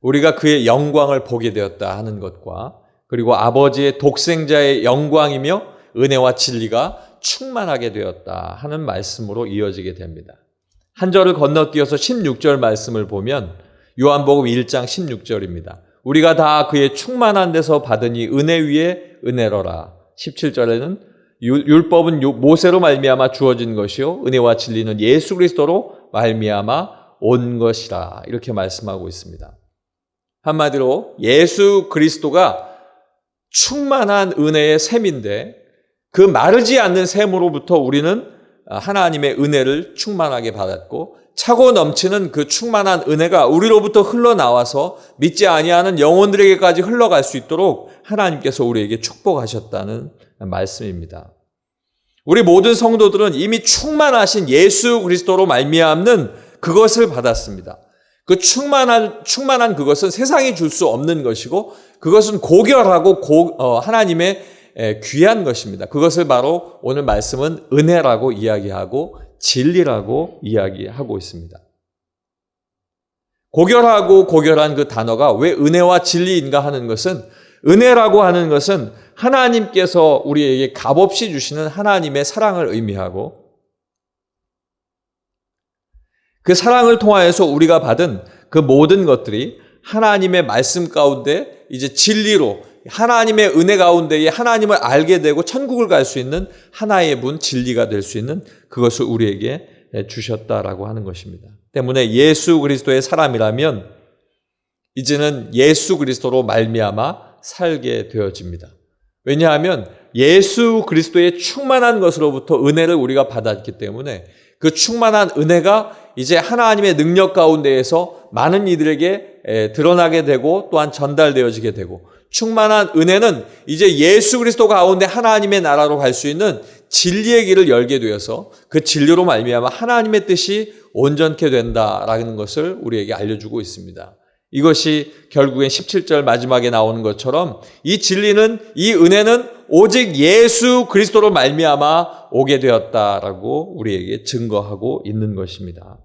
우리가 그의 영광을 보게 되었다 하는 것과 그리고 아버지의 독생자의 영광이며 은혜와 진리가 충만하게 되었다 하는 말씀으로 이어지게 됩니다. 한 절을 건너뛰어서 16절 말씀을 보면 요한복음 1장 16절입니다. 우리가 다 그의 충만한 데서 받으니 은혜 위에 은혜로라. 17절에는 율법은 모세로 말미암아 주어진 것이요 은혜와 진리는 예수 그리스도로 말미암아 온 것이라. 이렇게 말씀하고 있습니다. 한마디로 예수 그리스도가 충만한 은혜의 샘인데 그 마르지 않는 샘으로부터 우리는 하나님의 은혜를 충만하게 받았고 차고 넘치는 그 충만한 은혜가 우리로부터 흘러나와서 믿지 아니하는 영혼들에게까지 흘러갈 수 있도록 하나님께서 우리에게 축복하셨다는 말씀입니다. 우리 모든 성도들은 이미 충만하신 예수 그리스도로 말미암는 그것을 받았습니다. 그 충만한 그것은 세상이 줄 수 없는 것이고 그것은 고결하고 하나님의 귀한 것입니다. 그것을 바로 오늘 말씀은 은혜라고 이야기하고 진리라고 이야기하고 있습니다. 고결한 그 단어가 왜 은혜와 진리인가 하는 것은 은혜라고 하는 것은 하나님께서 우리에게 값없이 주시는 하나님의 사랑을 의미하고 그 사랑을 통하여서 우리가 받은 그 모든 것들이 하나님의 말씀 가운데 이제 진리로 하나님의 은혜 가운데에 하나님을 알게 되고 천국을 갈 수 있는 하나의 문 진리가 될 수 있는 그것을 우리에게 주셨다라고 하는 것입니다. 때문에 예수 그리스도의 사람이라면 이제는 예수 그리스도로 말미암아 살게 되어집니다. 왜냐하면 예수 그리스도의 충만한 것으로부터 은혜를 우리가 받았기 때문에 그 충만한 은혜가 이제 하나님의 능력 가운데에서 많은 이들에게 드러나게 되고 또한 전달되어지게 되고, 충만한 은혜는 이제 예수 그리스도 가운데 하나님의 나라로 갈 수 있는 진리의 길을 열게 되어서 그 진리로 말미암아 하나님의 뜻이 온전케 된다라는 것을 우리에게 알려주고 있습니다. 이것이 결국엔 17절 마지막에 나오는 것처럼 이 진리는, 이 은혜는 오직 예수 그리스도로 말미암아 오게 되었다라고 우리에게 증거하고 있는 것입니다.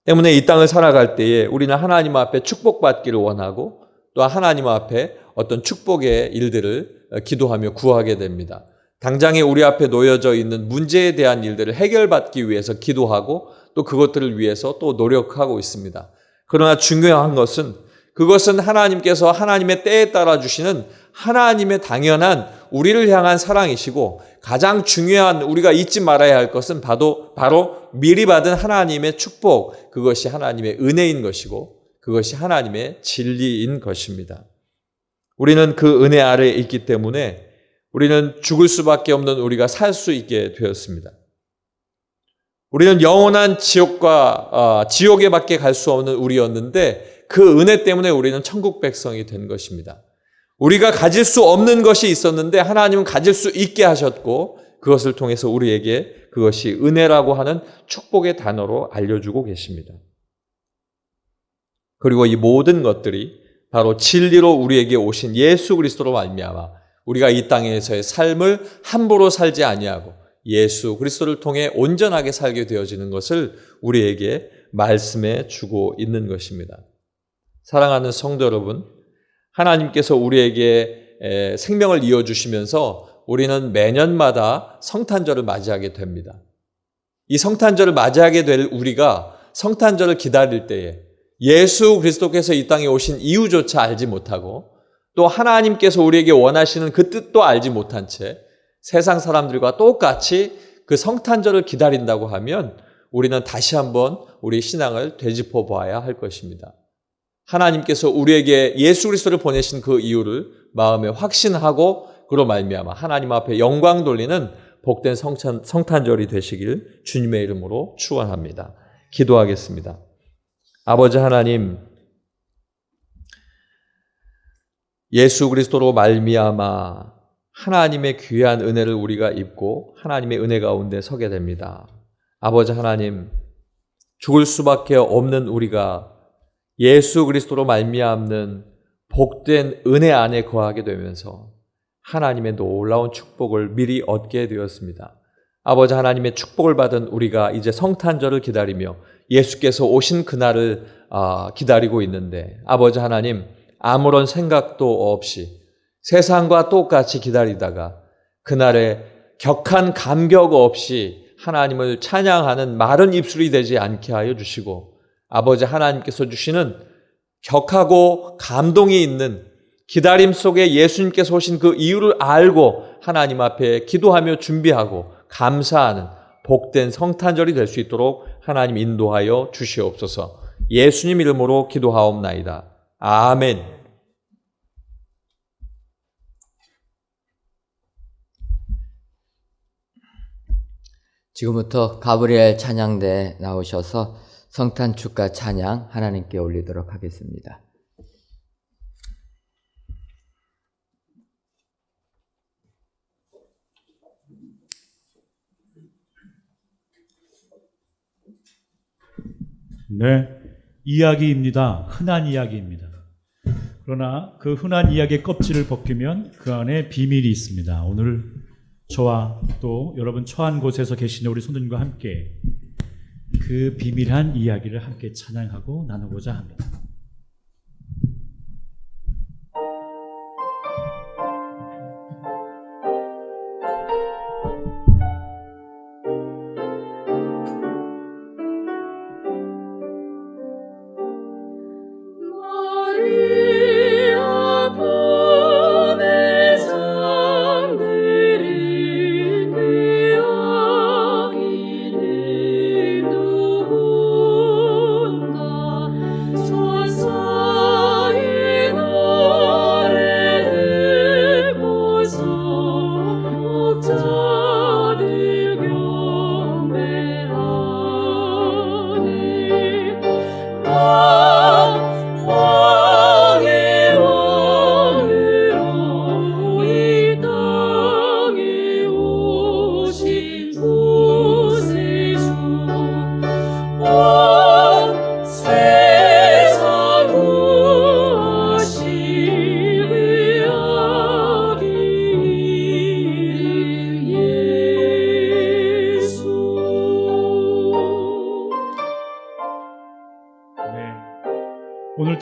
때문에 이 땅을 살아갈 때에 우리는 하나님 앞에 축복받기를 원하고 또 하나님 앞에 어떤 축복의 일들을 기도하며 구하게 됩니다. 당장에 우리 앞에 놓여져 있는 문제에 대한 일들을 해결받기 위해서 기도하고 또 그것들을 위해서 또 노력하고 있습니다. 그러나 중요한 것은, 그것은 하나님께서 하나님의 때에 따라 주시는 하나님의 당연한 우리를 향한 사랑이시고, 가장 중요한 우리가 잊지 말아야 할 것은 바로 미리 받은 하나님의 축복, 그것이 하나님의 은혜인 것이고 그것이 하나님의 진리인 것입니다. 우리는 그 은혜 아래에 있기 때문에 우리는 죽을 수밖에 없는 우리가 살 수 있게 되었습니다. 우리는 영원한 지옥에 밖에 갈 수 없는 우리였는데 그 은혜 때문에 우리는 천국 백성이 된 것입니다. 우리가 가질 수 없는 것이 있었는데 하나님은 가질 수 있게 하셨고, 그것을 통해서 우리에게 그것이 은혜라고 하는 축복의 단어로 알려주고 계십니다. 그리고 이 모든 것들이 바로 진리로 우리에게 오신 예수 그리스도로 말미암아 우리가 이 땅에서의 삶을 함부로 살지 아니하고 예수 그리스도를 통해 온전하게 살게 되어지는 것을 우리에게 말씀해 주고 있는 것입니다. 사랑하는 성도 여러분, 하나님께서 우리에게 생명을 이어주시면서 우리는 매년마다 성탄절을 맞이하게 됩니다. 이 성탄절을 맞이하게 될 우리가 성탄절을 기다릴 때에 예수 그리스도께서 이 땅에 오신 이유조차 알지 못하고 또 하나님께서 우리에게 원하시는 그 뜻도 알지 못한 채 세상 사람들과 똑같이 그 성탄절을 기다린다고 하면 우리는 다시 한번 우리 신앙을 되짚어 봐야 할 것입니다. 하나님께서 우리에게 예수 그리스도를 보내신 그 이유를 마음에 확신하고 그로 말미암아 하나님 앞에 영광 돌리는 복된 성탄절이 되시길 주님의 이름으로 축원합니다. 기도하겠습니다. 아버지 하나님, 예수 그리스도로 말미암아 하나님의 귀한 은혜를 우리가 입고 하나님의 은혜 가운데 서게 됩니다. 아버지 하나님, 죽을 수밖에 없는 우리가 예수 그리스도로 말미암는 복된 은혜 안에 거하게 되면서 하나님의 놀라운 축복을 미리 얻게 되었습니다. 아버지 하나님의 축복을 받은 우리가 이제 성탄절을 기다리며 예수께서 오신 그날을 기다리고 있는데, 아버지 하나님, 아무런 생각도 없이 세상과 똑같이 기다리다가 그날에 격한 감격 없이 하나님을 찬양하는 마른 입술이 되지 않게 하여 주시고, 아버지 하나님께서 주시는 격하고 감동이 있는 기다림 속에 예수님께서 오신 그 이유를 알고 하나님 앞에 기도하며 준비하고 감사하는 복된 성탄절이 될 수 있도록 하나님 인도하여 주시옵소서. 예수님 이름으로 기도하옵나이다. 아멘. 지금부터 가브리엘 찬양대 나오셔서 성탄 축가 찬양 하나님께 올리도록 하겠습니다. 네, 이야기입니다. 흔한 이야기입니다. 그러나 그 흔한 이야기의 껍질을 벗기면 그 안에 비밀이 있습니다. 오늘 저와 또 여러분 처한 곳에서 계시는 우리 성도님과 함께 그 비밀한 이야기를 함께 찬양하고 나누고자 합니다. 저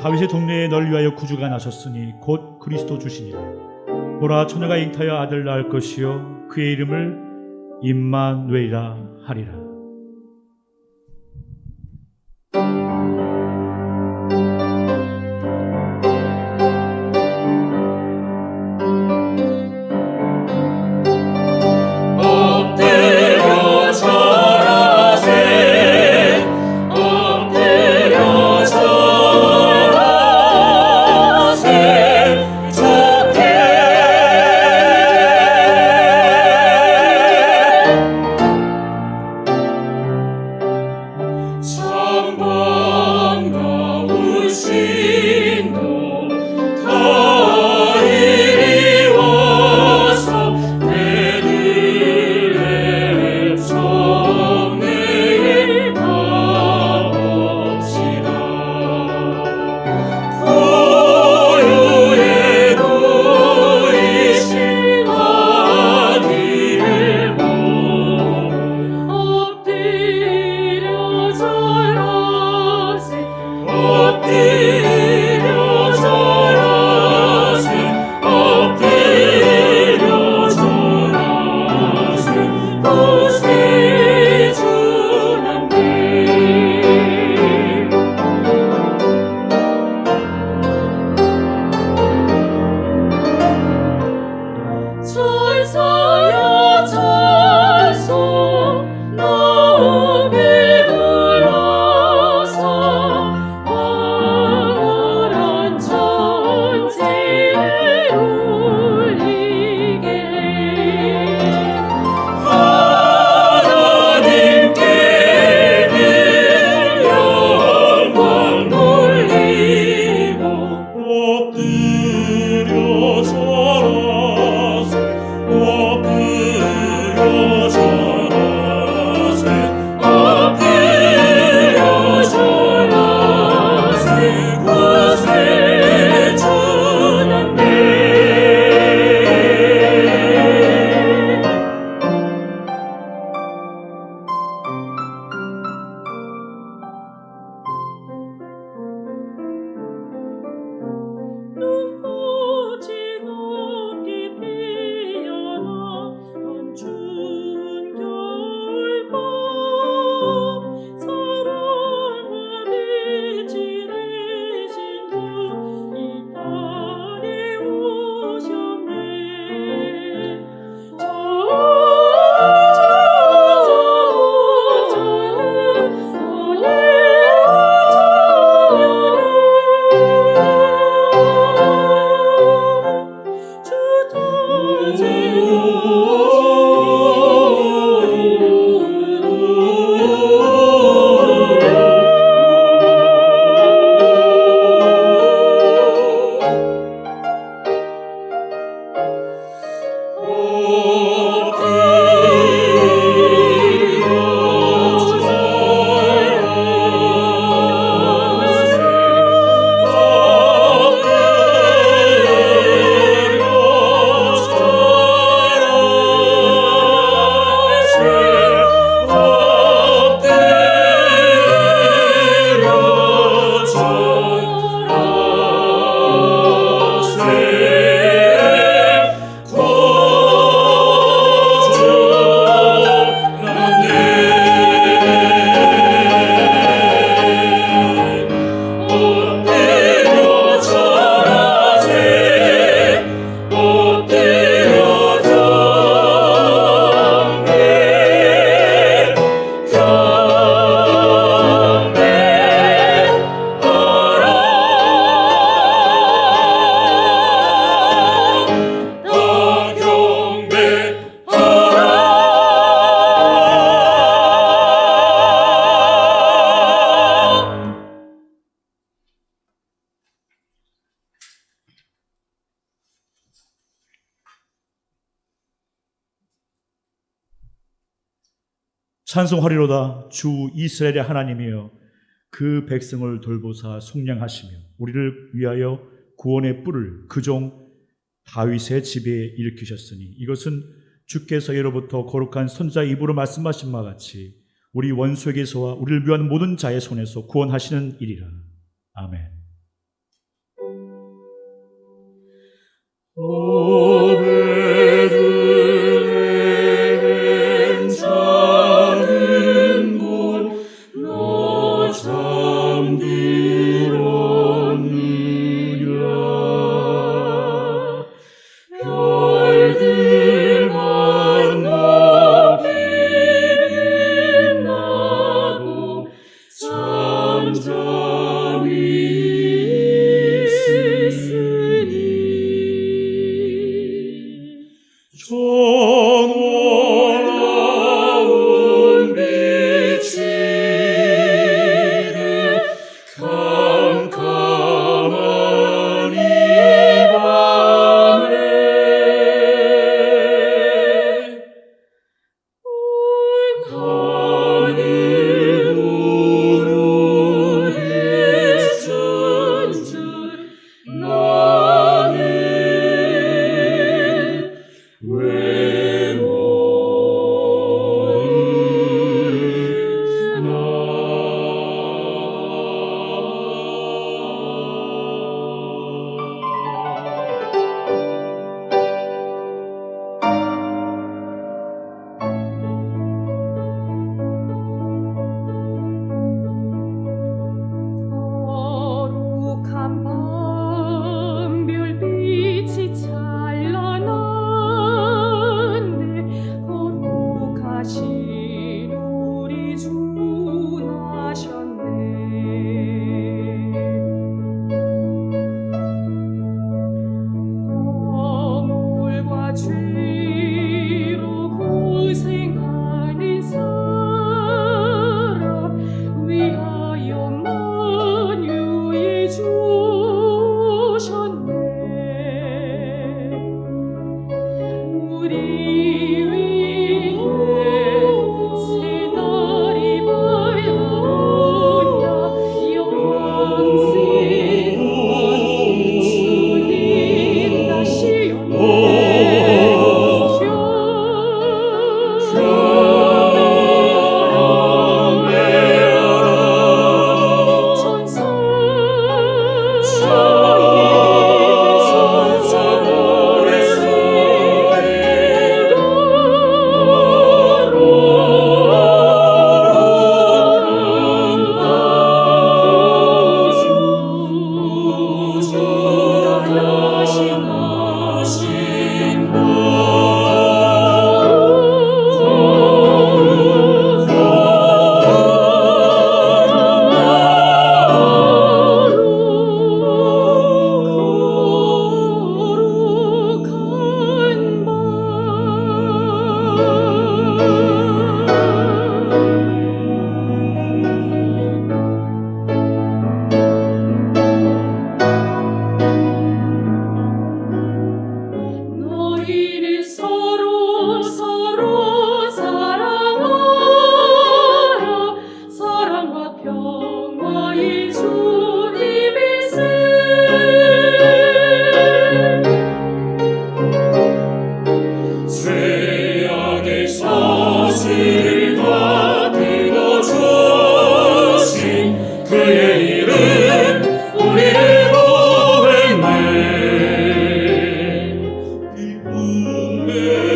다윗의 동네에 널 위하여 구주가 나셨으니 곧 그리스도 주시니라. 보라, 처녀가 잉타여 아들 낳을 것이요 그의 이름을 임마누엘이라 하리라. 찬송하리로다. 주 이스라엘의 하나님이여 그 백성을 돌보사 속량하시며 우리를 위하여 구원의 뿔을 그 종 다윗의 집에 일으키셨으니 이것은 주께서 예로부터 거룩한 선자의 입으로 말씀하신 바와 같이 우리 원수에게서와 우리를 위한 모든 자의 손에서 구원하시는 일이라. 아멘. 베들레헴 작은 곳 너 잠들었느냐 별들만 높이 빛나고 잠잠히 있으니 전원나온 빛이 캄캄한 이 밤에 하늘으로 비춘 줄 나는 거룩한 밤 별빛이 찬란한데 거룩하신 우리 주 나셨네 허물과 죄로 고생하는 사람 위하여 만유해 주셨네 우리 위에 새날이 밝아오냐 영생한 주님 다시 너희는 서로 사랑하라 사랑과 평화의 주님이세 죄악의 사슬을 다 끊어주신 그의 이름 우리를 구했네 기쁨의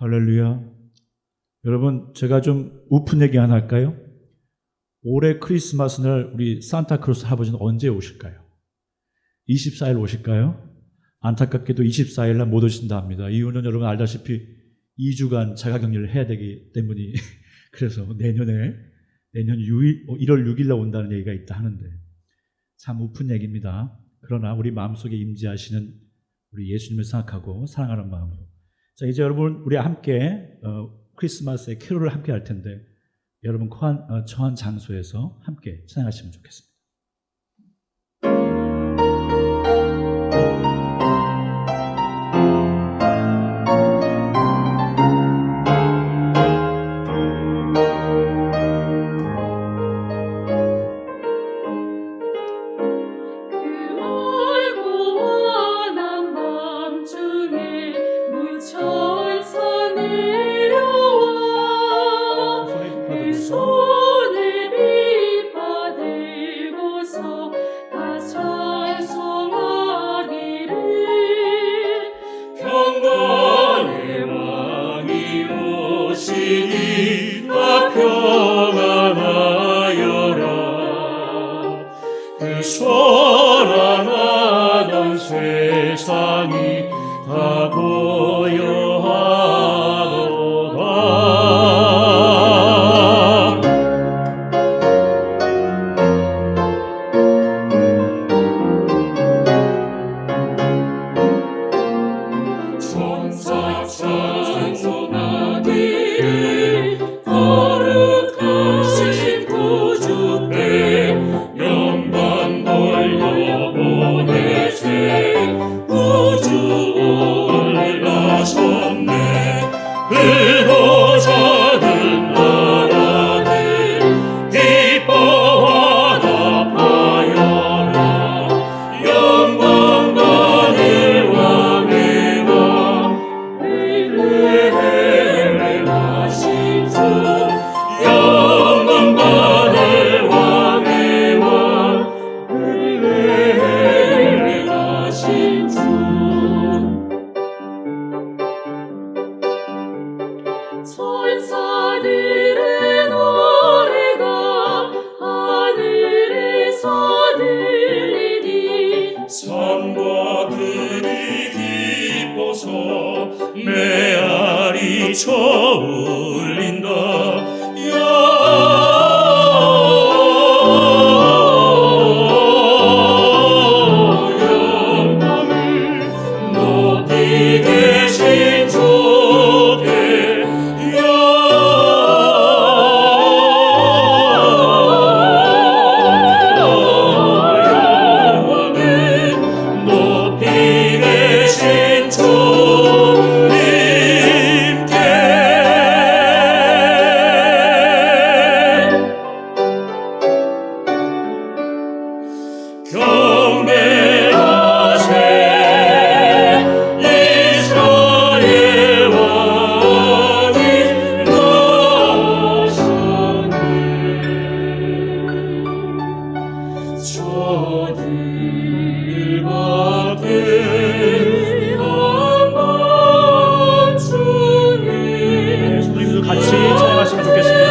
할렐루야. 여러분, 제가 좀 우픈 얘기 하나 할까요? 올해 크리스마스 날 우리 산타크로스 할아버지는 언제 오실까요? 24일 오실까요? 안타깝게도 24일 날 못 오신다 합니다. 이유는 여러분 알다시피 2주간 자가격리를 해야 되기 때문이 그래서 내년 1월 6일 날 온다는 얘기가 있다 하는데 참 우픈 얘기입니다. 그러나 우리 마음속에 임재하시는 우리 예수님을 생각하고 사랑하는 마음으로 자 이제 여러분 우리 함께 크리스마스의 캐롤을 함께 할 텐데 여러분 처한 장소에서 함께 찬양하시면 좋겠습니다. 소란하던 세상이 다 고요하도다. 천사 찬송하기를 거룩하신 구주께 영광 돌려보내세. 우주 올라섰네. 그도 작은 나라들 기뻐하다 파여라. 영광 받을 왕의 왕 베들레헴하신 주. 영광 받을 왕의 왕 베들레헴하신 주. 천사들의 노래가 하늘에서 들리니 산과 들이 기뻐서 메아리 쳐 울린다. 영광을 높이 계신 주께 영광을 높이 계신 주님께 경배하세. 이스라엘 왕이 나셨네. 저들 밖에 한밤중에 성도님들 같이 찬양하시면 좋겠습니다.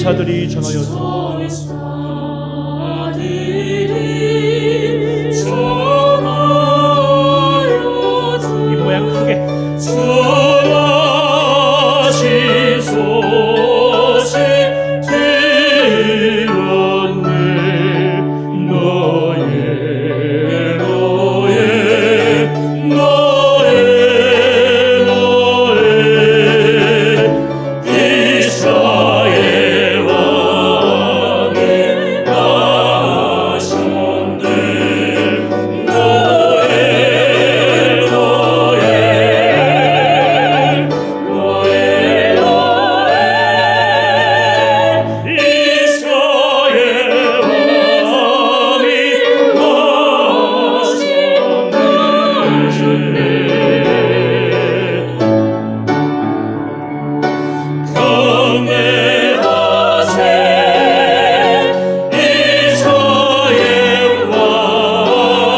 천사들이 전하여도 이 모양 크게 전하신 소식 들었네. 너의 이스라엘 왕이 나셨네. 이스라엘 왕이 나셨네. 경배하세. 이스라엘 왕이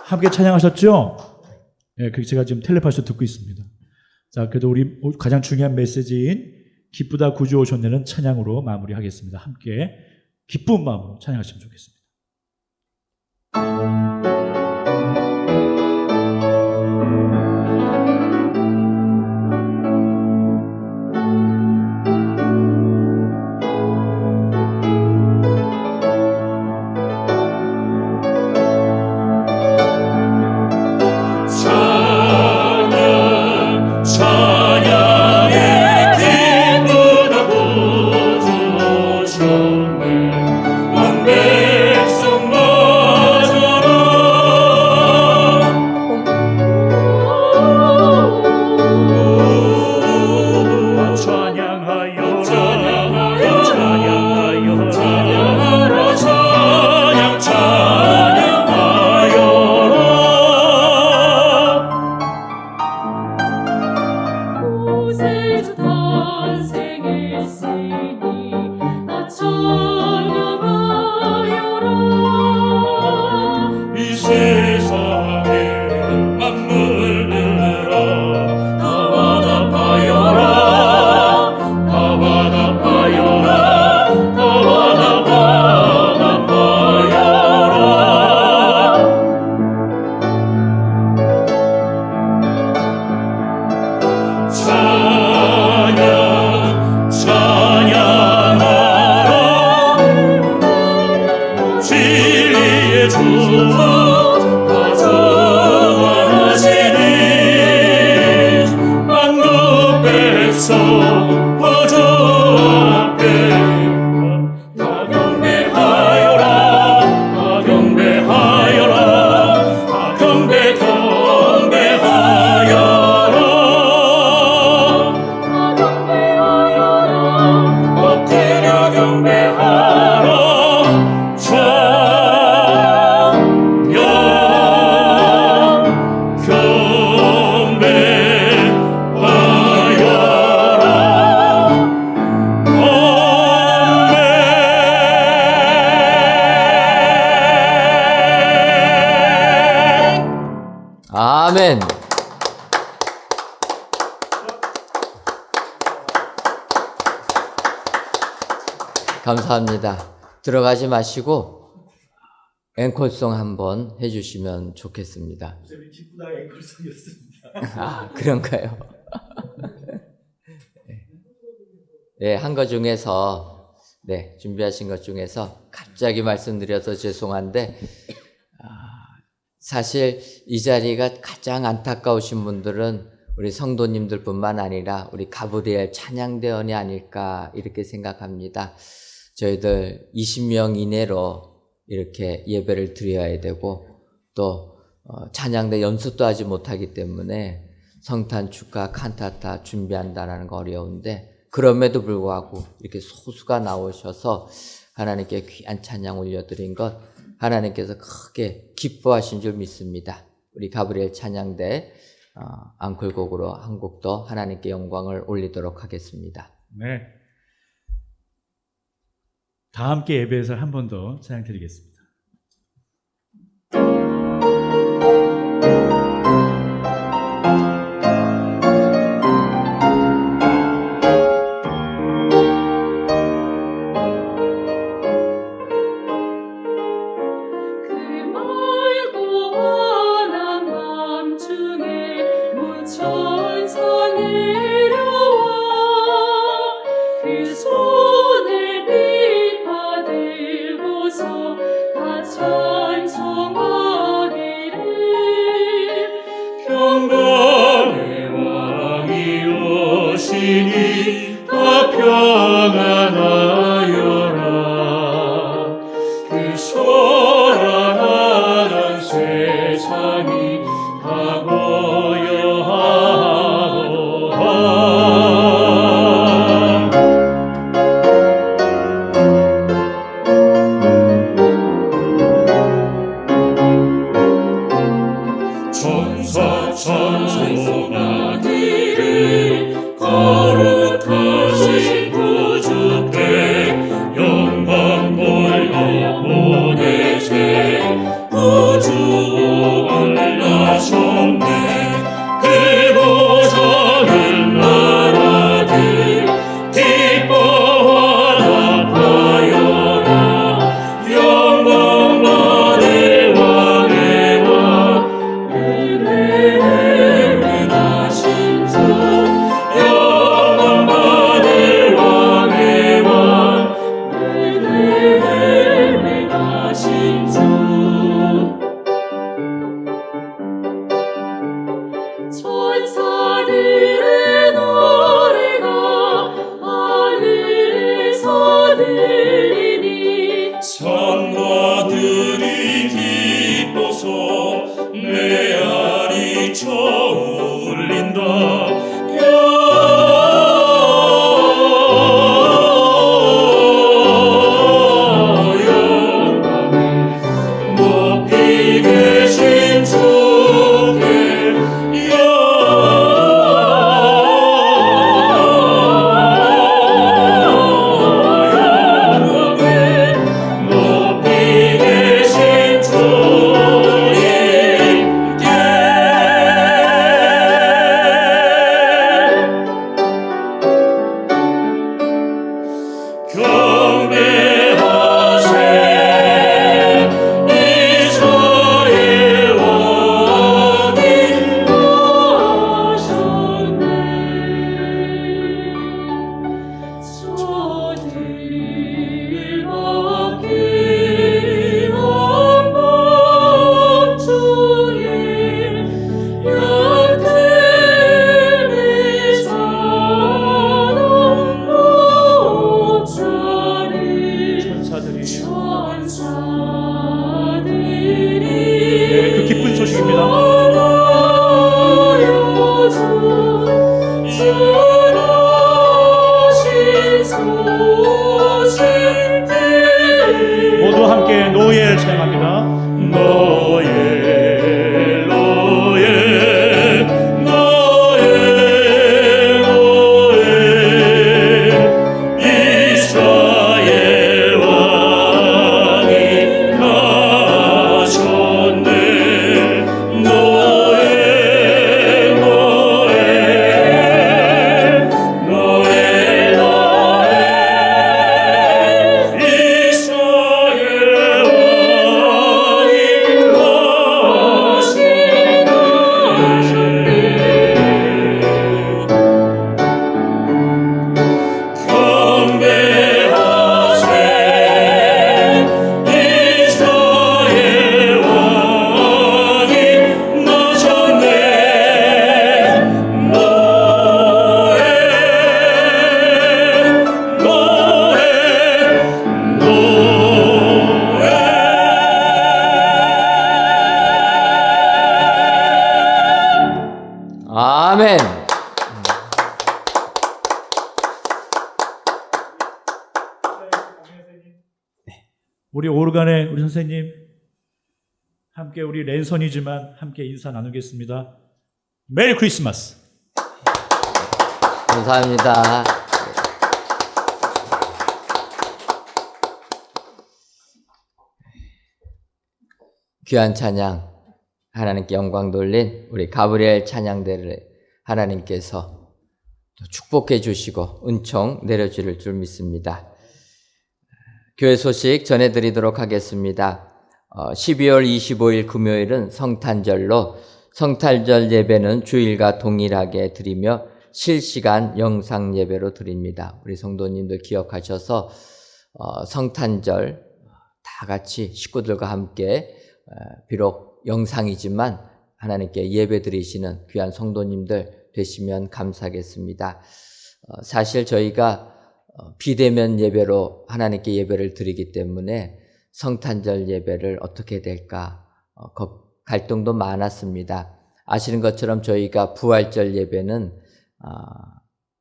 함께 찬양하셨죠? 예, 그 제가 지금 텔레파시로 듣고 있습니다. 자, 그래도 우리 가장 중요한 메시지인 기쁘다 구주 오셨네는 찬양으로 마무리하겠습니다. 함께 기쁜 마음으로 찬양하시면 좋겠습니다. 찬양에 기쁘다 구주 오셨네 온 백성 맞아라 찬양하여라 찬양하여라 찬양하라 찬양하여라 구세주 탄생했으니 나 찬양하여라 이 세상에 만물들아 다 화답하여라 다 화답하여라 다 화답하여라 찬양하라 진리의 주 거주하시니 만국 백성 거주 앞에 다 경배하여라 다 경배하여라 다 경배하여라 엎드려 경배하라 아멘. 감사합니다. 들어가지 마시고 앵콜송 한번 해주시면 좋겠습니다. 기쁘다 앵콜송이었습니다. 아, 그런가요? 네, 한 것 중에서, 네, 준비하신 것 중에서 갑자기 말씀드려서 죄송한데, 사실 이 자리가 가장 안타까우신 분들은 우리 성도님들 뿐만 아니라 우리 가브리엘 찬양대원이 아닐까 이렇게 생각합니다. 저희들 20명 이내로 이렇게 예배를 드려야 되고 또 찬양대 연습도 하지 못하기 때문에 성탄 축가 칸타타 준비한다는 거 어려운데 그럼에도 불구하고 이렇게 소수가 나오셔서 하나님께 귀한 찬양 올려드린 것 하나님께서 크게 기뻐하신 줄 믿습니다. 우리 가브리엘 찬양대 앙콜곡으로 한 곡 더 하나님께 영광을 올리도록 하겠습니다. 네. 다 함께 예배에서 한 번 더 찬양 드리겠습니다. 평강의 왕이 오시니 다 평안하여라. 그 소란하던 세상이 다 고요하도다. 천소가 길을 거룩하신 구주께 영광 돌려 보내세. 구주 미쳐 울린다. 높이 계신 주께 영광을 높이 계신 주님께 경배하세. 이스라엘 왕이 하셨네. 저들 맡기는 범주의 양태를 사랑 못자리 천사들이 천사들이 그 기쁜 소식입니다. 모두 함께 노예를 찬양합니다. 노예 노예 노예 노예 이스라엘 왕이 가셨네. 노예 노예 노예 노예 이스라엘 왕이 경배하세. 이스라엘 왕이 나셨네. 노예 노예 아멘. 우리 오르간의 우리 선생님 함께 우리 랜선이지만 함께 인사 나누겠습니다. 메리 크리스마스. 감사합니다. 귀한 찬양, 하나님께 영광 돌린 우리 가브리엘 찬양대를 하나님께서 또 축복해 주시고 은총 내려주실 줄 믿습니다. 교회 소식 전해드리도록 하겠습니다. 12월 25일 금요일은 성탄절로 성탄절 예배는 주일과 동일하게 드리며 실시간 영상 예배로 드립니다. 우리 성도님들 기억하셔서 성탄절 다 같이 식구들과 함께 비록 영상이지만 하나님께 예배 드리시는 귀한 성도님들 되시면 감사하겠습니다. 사실 저희가 비대면 예배로 하나님께 예배를 드리기 때문에 성탄절 예배를 어떻게 될까 갈등도 많았습니다. 아시는 것처럼 저희가 부활절 예배는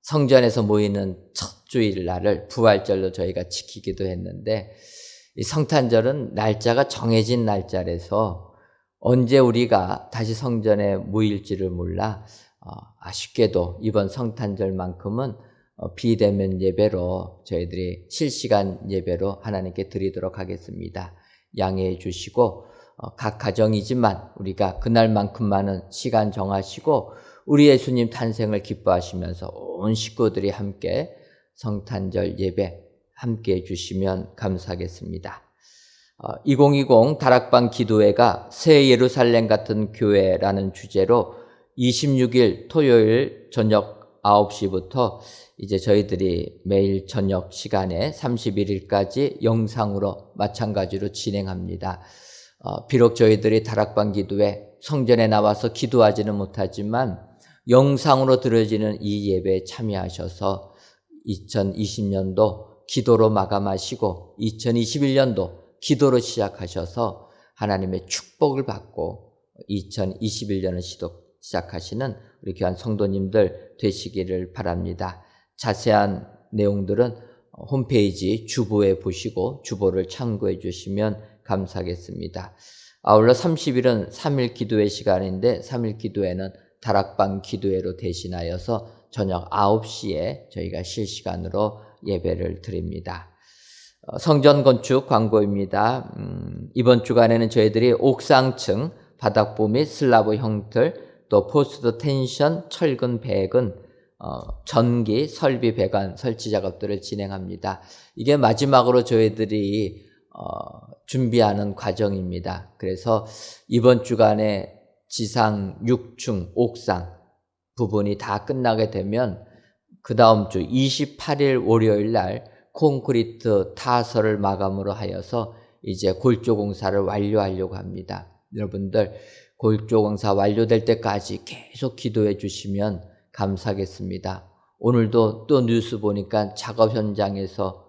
성전에서 모이는 첫 주일날을 부활절로 저희가 지키기도 했는데 이 성탄절은 날짜가 정해진 날짜라서 언제 우리가 다시 성전에 모일지를 몰라 아쉽게도 이번 성탄절만큼은 비대면 예배로 저희들이 실시간 예배로 하나님께 드리도록 하겠습니다. 양해해 주시고 각 가정이지만 우리가 그날만큼만은 시간 정하시고 우리 예수님 탄생을 기뻐하시면서 온 식구들이 함께 성탄절 예배 함께 해주시면 감사하겠습니다. 2020 다락방 기도회가 새 예루살렘 같은 교회라는 주제로 26일 토요일 저녁 9시부터 이제 저희들이 매일 저녁 시간에 31일까지 영상으로 마찬가지로 진행합니다. 비록 저희들이 다락방 기도회 성전에 나와서 기도하지는 못하지만 영상으로 들어지는 이 예배에 참여하셔서 2020년도 기도로 마감하시고 2021년도 기도로 시작하셔서 하나님의 축복을 받고 2021년을 시작하시는 우리 귀한 성도님들 되시기를 바랍니다. 자세한 내용들은 홈페이지 주보에 보시고 주보를 참고해 주시면 감사하겠습니다. 아울러 30일은 3일 기도회 시간인데 3일 기도회는 다락방 기도회로 대신하여서 저녁 9시에 저희가 실시간으로 예배를 드립니다. 성전 건축 광고입니다. 이번 주간에는 저희들이 옥상층, 바닥부 및 슬라브 형틀, 또 포스트 텐션, 철근 배근, 전기, 설비 배관 설치 작업들을 진행합니다. 이게 마지막으로 저희들이 준비하는 과정입니다. 그래서 이번 주간에 지상 6층 옥상 부분이 다 끝나게 되면 그 다음 주 28일 월요일 날 콘크리트 타설을 마감으로 하여서 이제 골조 공사를 완료하려고 합니다. 여러분들 골조 공사 완료될 때까지 계속 기도해 주시면 감사하겠습니다. 오늘도 또 뉴스 보니까 작업 현장에서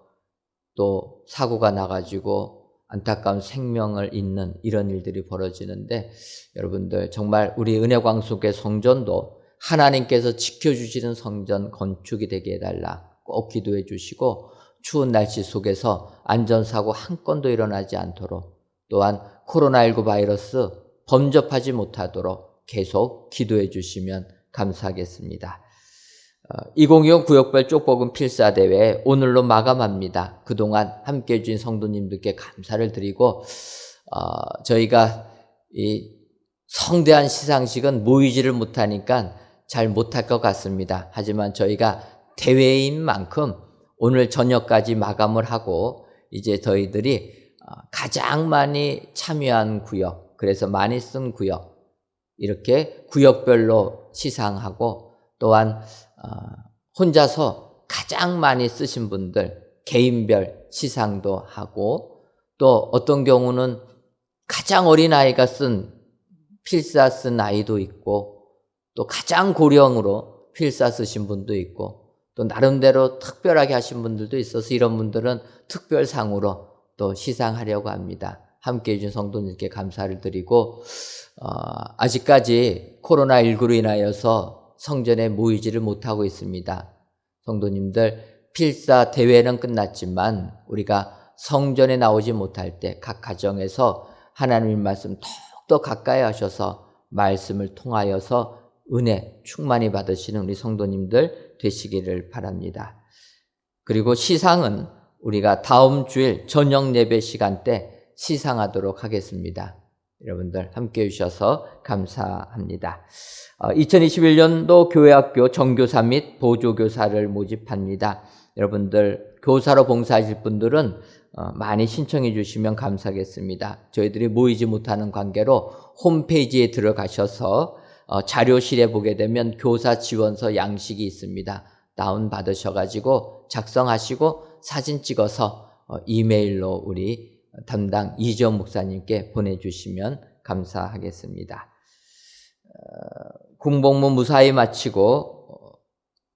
또 사고가 나가지고 안타까운 생명을 잇는 이런 일들이 벌어지는데 여러분들 정말 우리 은혜광석의 성전도 하나님께서 지켜주시는 성전 건축이 되게 해달라 꼭 기도해 주시고 추운 날씨 속에서 안전사고 한 건도 일어나지 않도록 또한 코로나19 바이러스 범접하지 못하도록 계속 기도해 주시면 감사하겠습니다. 2025 구역별 쪽복음 필사대회 오늘로 마감합니다. 그동안 함께해 주신 성도님들께 감사를 드리고 저희가 이 성대한 시상식은 모이지를 못하니까 잘 못할 것 같습니다. 하지만 저희가 대회인 만큼 오늘 저녁까지 마감을 하고 이제 저희들이 가장 많이 참여한 구역, 그래서 많이 쓴 구역 이렇게 구역별로 시상하고 또한 혼자서 가장 많이 쓰신 분들 개인별 시상도 하고 또 어떤 경우는 가장 어린 아이가 쓴 필사 쓴 아이도 있고 또 가장 고령으로 필사 쓰신 분도 있고 또 나름대로 특별하게 하신 분들도 있어서 이런 분들은 특별상으로 또 시상하려고 합니다. 함께해 주신 성도님께 감사를 드리고 아직까지 코로나19로 인하여서 성전에 모이지를 못하고 있습니다. 성도님들 필사 대회는 끝났지만 우리가 성전에 나오지 못할 때 각 가정에서 하나님의 말씀 더욱더 가까이 하셔서 말씀을 통하여서 은혜 충만히 받으시는 우리 성도님들 되시기를 바랍니다. 그리고 시상은 우리가 다음 주일 저녁 예배 시간 때 시상하도록 하겠습니다. 여러분들 함께해 주셔서 감사합니다. 2021년도 교회학교 정교사 및 보조교사를 모집합니다. 여러분들 교사로 봉사하실 분들은 많이 신청해 주시면 감사하겠습니다. 저희들이 모이지 못하는 관계로 홈페이지에 들어가셔서 자료실에 보게 되면 교사 지원서 양식이 있습니다. 다운받으셔가지고 작성하시고 사진 찍어서 이메일로 우리 담당 이지원 목사님께 보내주시면 감사하겠습니다. 공복무 무사히 마치고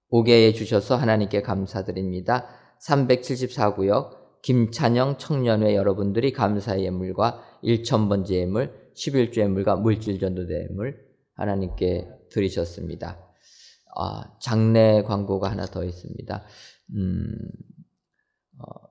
오게 해주셔서 하나님께 감사드립니다. 374구역 김찬영 청년회 여러분들이 감사의 예물과 1000번째 예물, 11주 예물과 물질전도 예물 하나님께 드리셨습니다. 장례 광고가 하나 더 있습니다.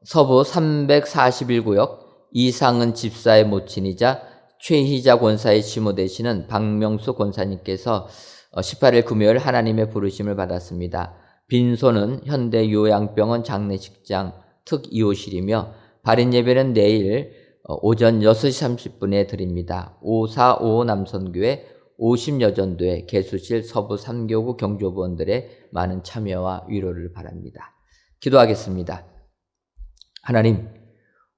서부 341구역 이상은 집사의 모친이자 최희자 권사의 시모 되시는 박명수 권사님께서 18일 금요일 하나님의 부르심을 받았습니다. 빈소는 현대 요양병원 장례식장 특 2호실이며 발인 예배는 내일 오전 6시 30분에 드립니다. 5455 남선교회 50여전도회 개수실 서부 3교구 경조부원들의 많은 참여와 위로를 바랍니다. 기도하겠습니다. 하나님,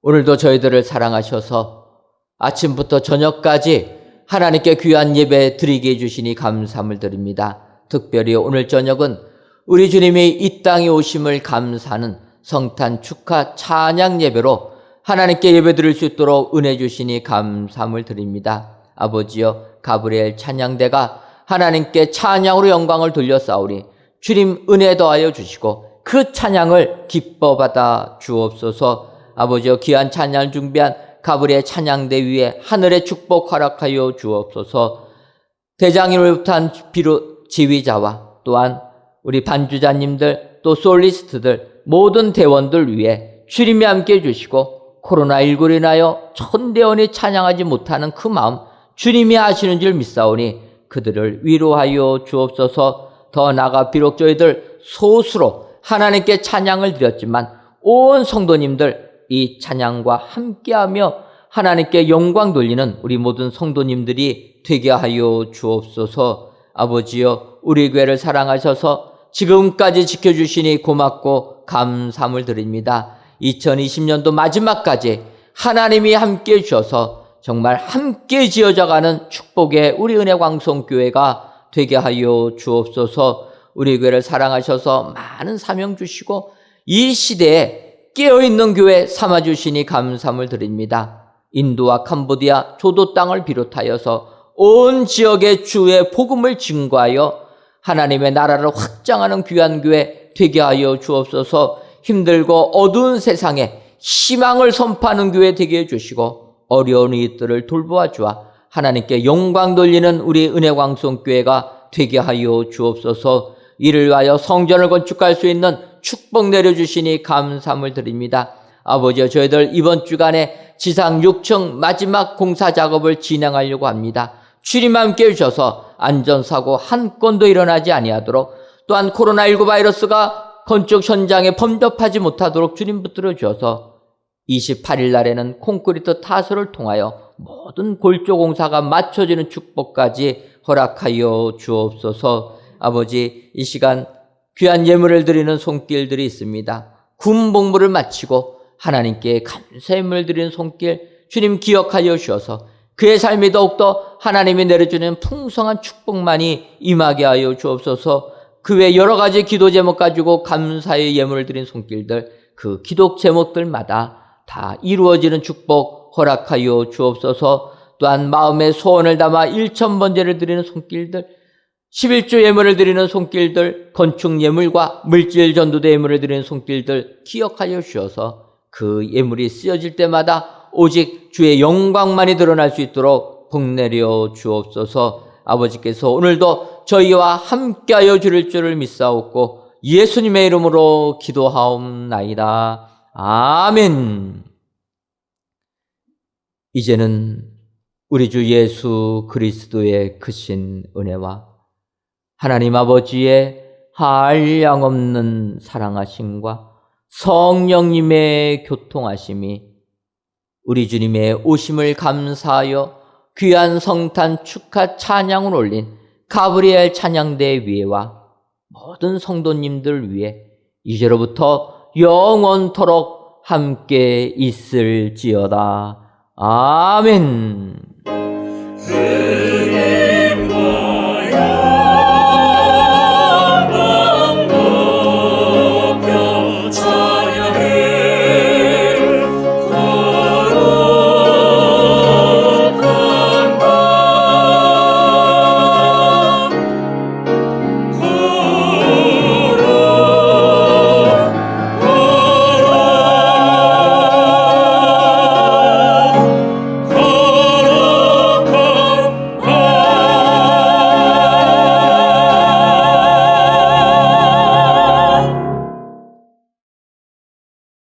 오늘도 저희들을 사랑하셔서 아침부터 저녁까지 하나님께 귀한 예배 드리게 해주시니 감사함을 드립니다. 특별히 오늘 저녁은 우리 주님이 이 땅에 오심을 감사하는 성탄 축하 찬양 예배로 하나님께 예배 드릴 수 있도록 은혜 주시니 감사함을 드립니다. 아버지여, 가브리엘 찬양대가 하나님께 찬양으로 영광을 돌려싸우리 주님 은혜 더하여 주시고 그 찬양을 기뻐 받아 주옵소서. 아버지여, 귀한 찬양을 준비한 가브리엘 찬양대 위에 하늘의 축복 허락하여 주옵소서. 대장님을 비롯한 지휘자와 또한 우리 반주자님들 또 솔리스트들 모든 대원들 위해 주님이 함께 해주시고 코로나19로 인하여 천대원이 찬양하지 못하는 그 마음 주님이 아시는 줄 믿사오니 그들을 위로하여 주옵소서. 더 나아가 비록 저희들 소수로 하나님께 찬양을 드렸지만 온 성도님들 이 찬양과 함께하며 하나님께 영광 돌리는 우리 모든 성도님들이 되게 하여 주옵소서. 아버지여, 우리 교회를 사랑하셔서 지금까지 지켜주시니 고맙고 감사함을 드립니다. 2020년도 마지막까지 하나님이 함께 해주셔서 정말 함께 지어져가는 축복의 우리 은혜광성교회가 되게 하여 주옵소서. 우리 교회를 사랑하셔서 많은 사명 주시고 이 시대에 깨어있는 교회 삼아주시니 감사함을 드립니다. 인도와 캄보디아 조도 땅을 비롯하여서 온 지역의 주의 복음을 증거하여 하나님의 나라를 확장하는 귀한 교회 되게 하여 주옵소서. 힘들고 어두운 세상에 희망을 선포하는 교회 되게 해주시고 어려운 이들을 돌보아 주어 하나님께 영광 돌리는 우리 은혜광성교회가 되게 하여 주옵소서. 이를 위하여 성전을 건축할 수 있는 축복 내려주시니 감사함을 드립니다. 아버지여, 저희들 이번 주간에 지상 6층 마지막 공사 작업을 진행하려고 합니다. 주님 함께 해주셔서 안전사고 한 건도 일어나지 아니하도록, 또한 코로나19 바이러스가 건축 현장에 범접하지 못하도록 주님 붙들어 주셔서 28일 날에는 콘크리트 타설을 통하여 모든 골조 공사가 맞춰지는 축복까지 허락하여 주옵소서. 아버지, 이 시간 귀한 예물을 드리는 손길들이 있습니다. 군 복무를 마치고 하나님께 감사의 예물을 드리는 손길 주님 기억하여 주셔서 그의 삶이 더욱더 하나님이 내려주는 풍성한 축복만이 임하게 하여 주옵소서. 그 외 여러 가지 기도 제목 가지고 감사의 예물을 드린 손길들, 그 기도 제목들마다 다 이루어지는 축복 허락하여 주옵소서. 또한 마음의 소원을 담아 1,000번제를 드리는 손길들, 11조 예물을 드리는 손길들, 건축 예물과 물질 전도대 예물을 드리는 손길들 기억하여 주셔서 그 예물이 쓰여질 때마다 오직 주의 영광만이 드러날 수 있도록 복 내려 주옵소서. 아버지께서 오늘도 저희와 함께하여 주실 줄을 믿사옵고 예수님의 이름으로 기도하옵나이다. 아멘. 이제는 우리 주 예수 그리스도의 크신 은혜와 하나님 아버지의 한량없는 사랑하심과 성령님의 교통하심이 우리 주님의 오심을 감사하여 귀한 성탄 축하 찬양을 올린 가브리엘 찬양대 위에와 모든 성도님들 위해 이제로부터 영원토록 함께 있을지어다. 아멘.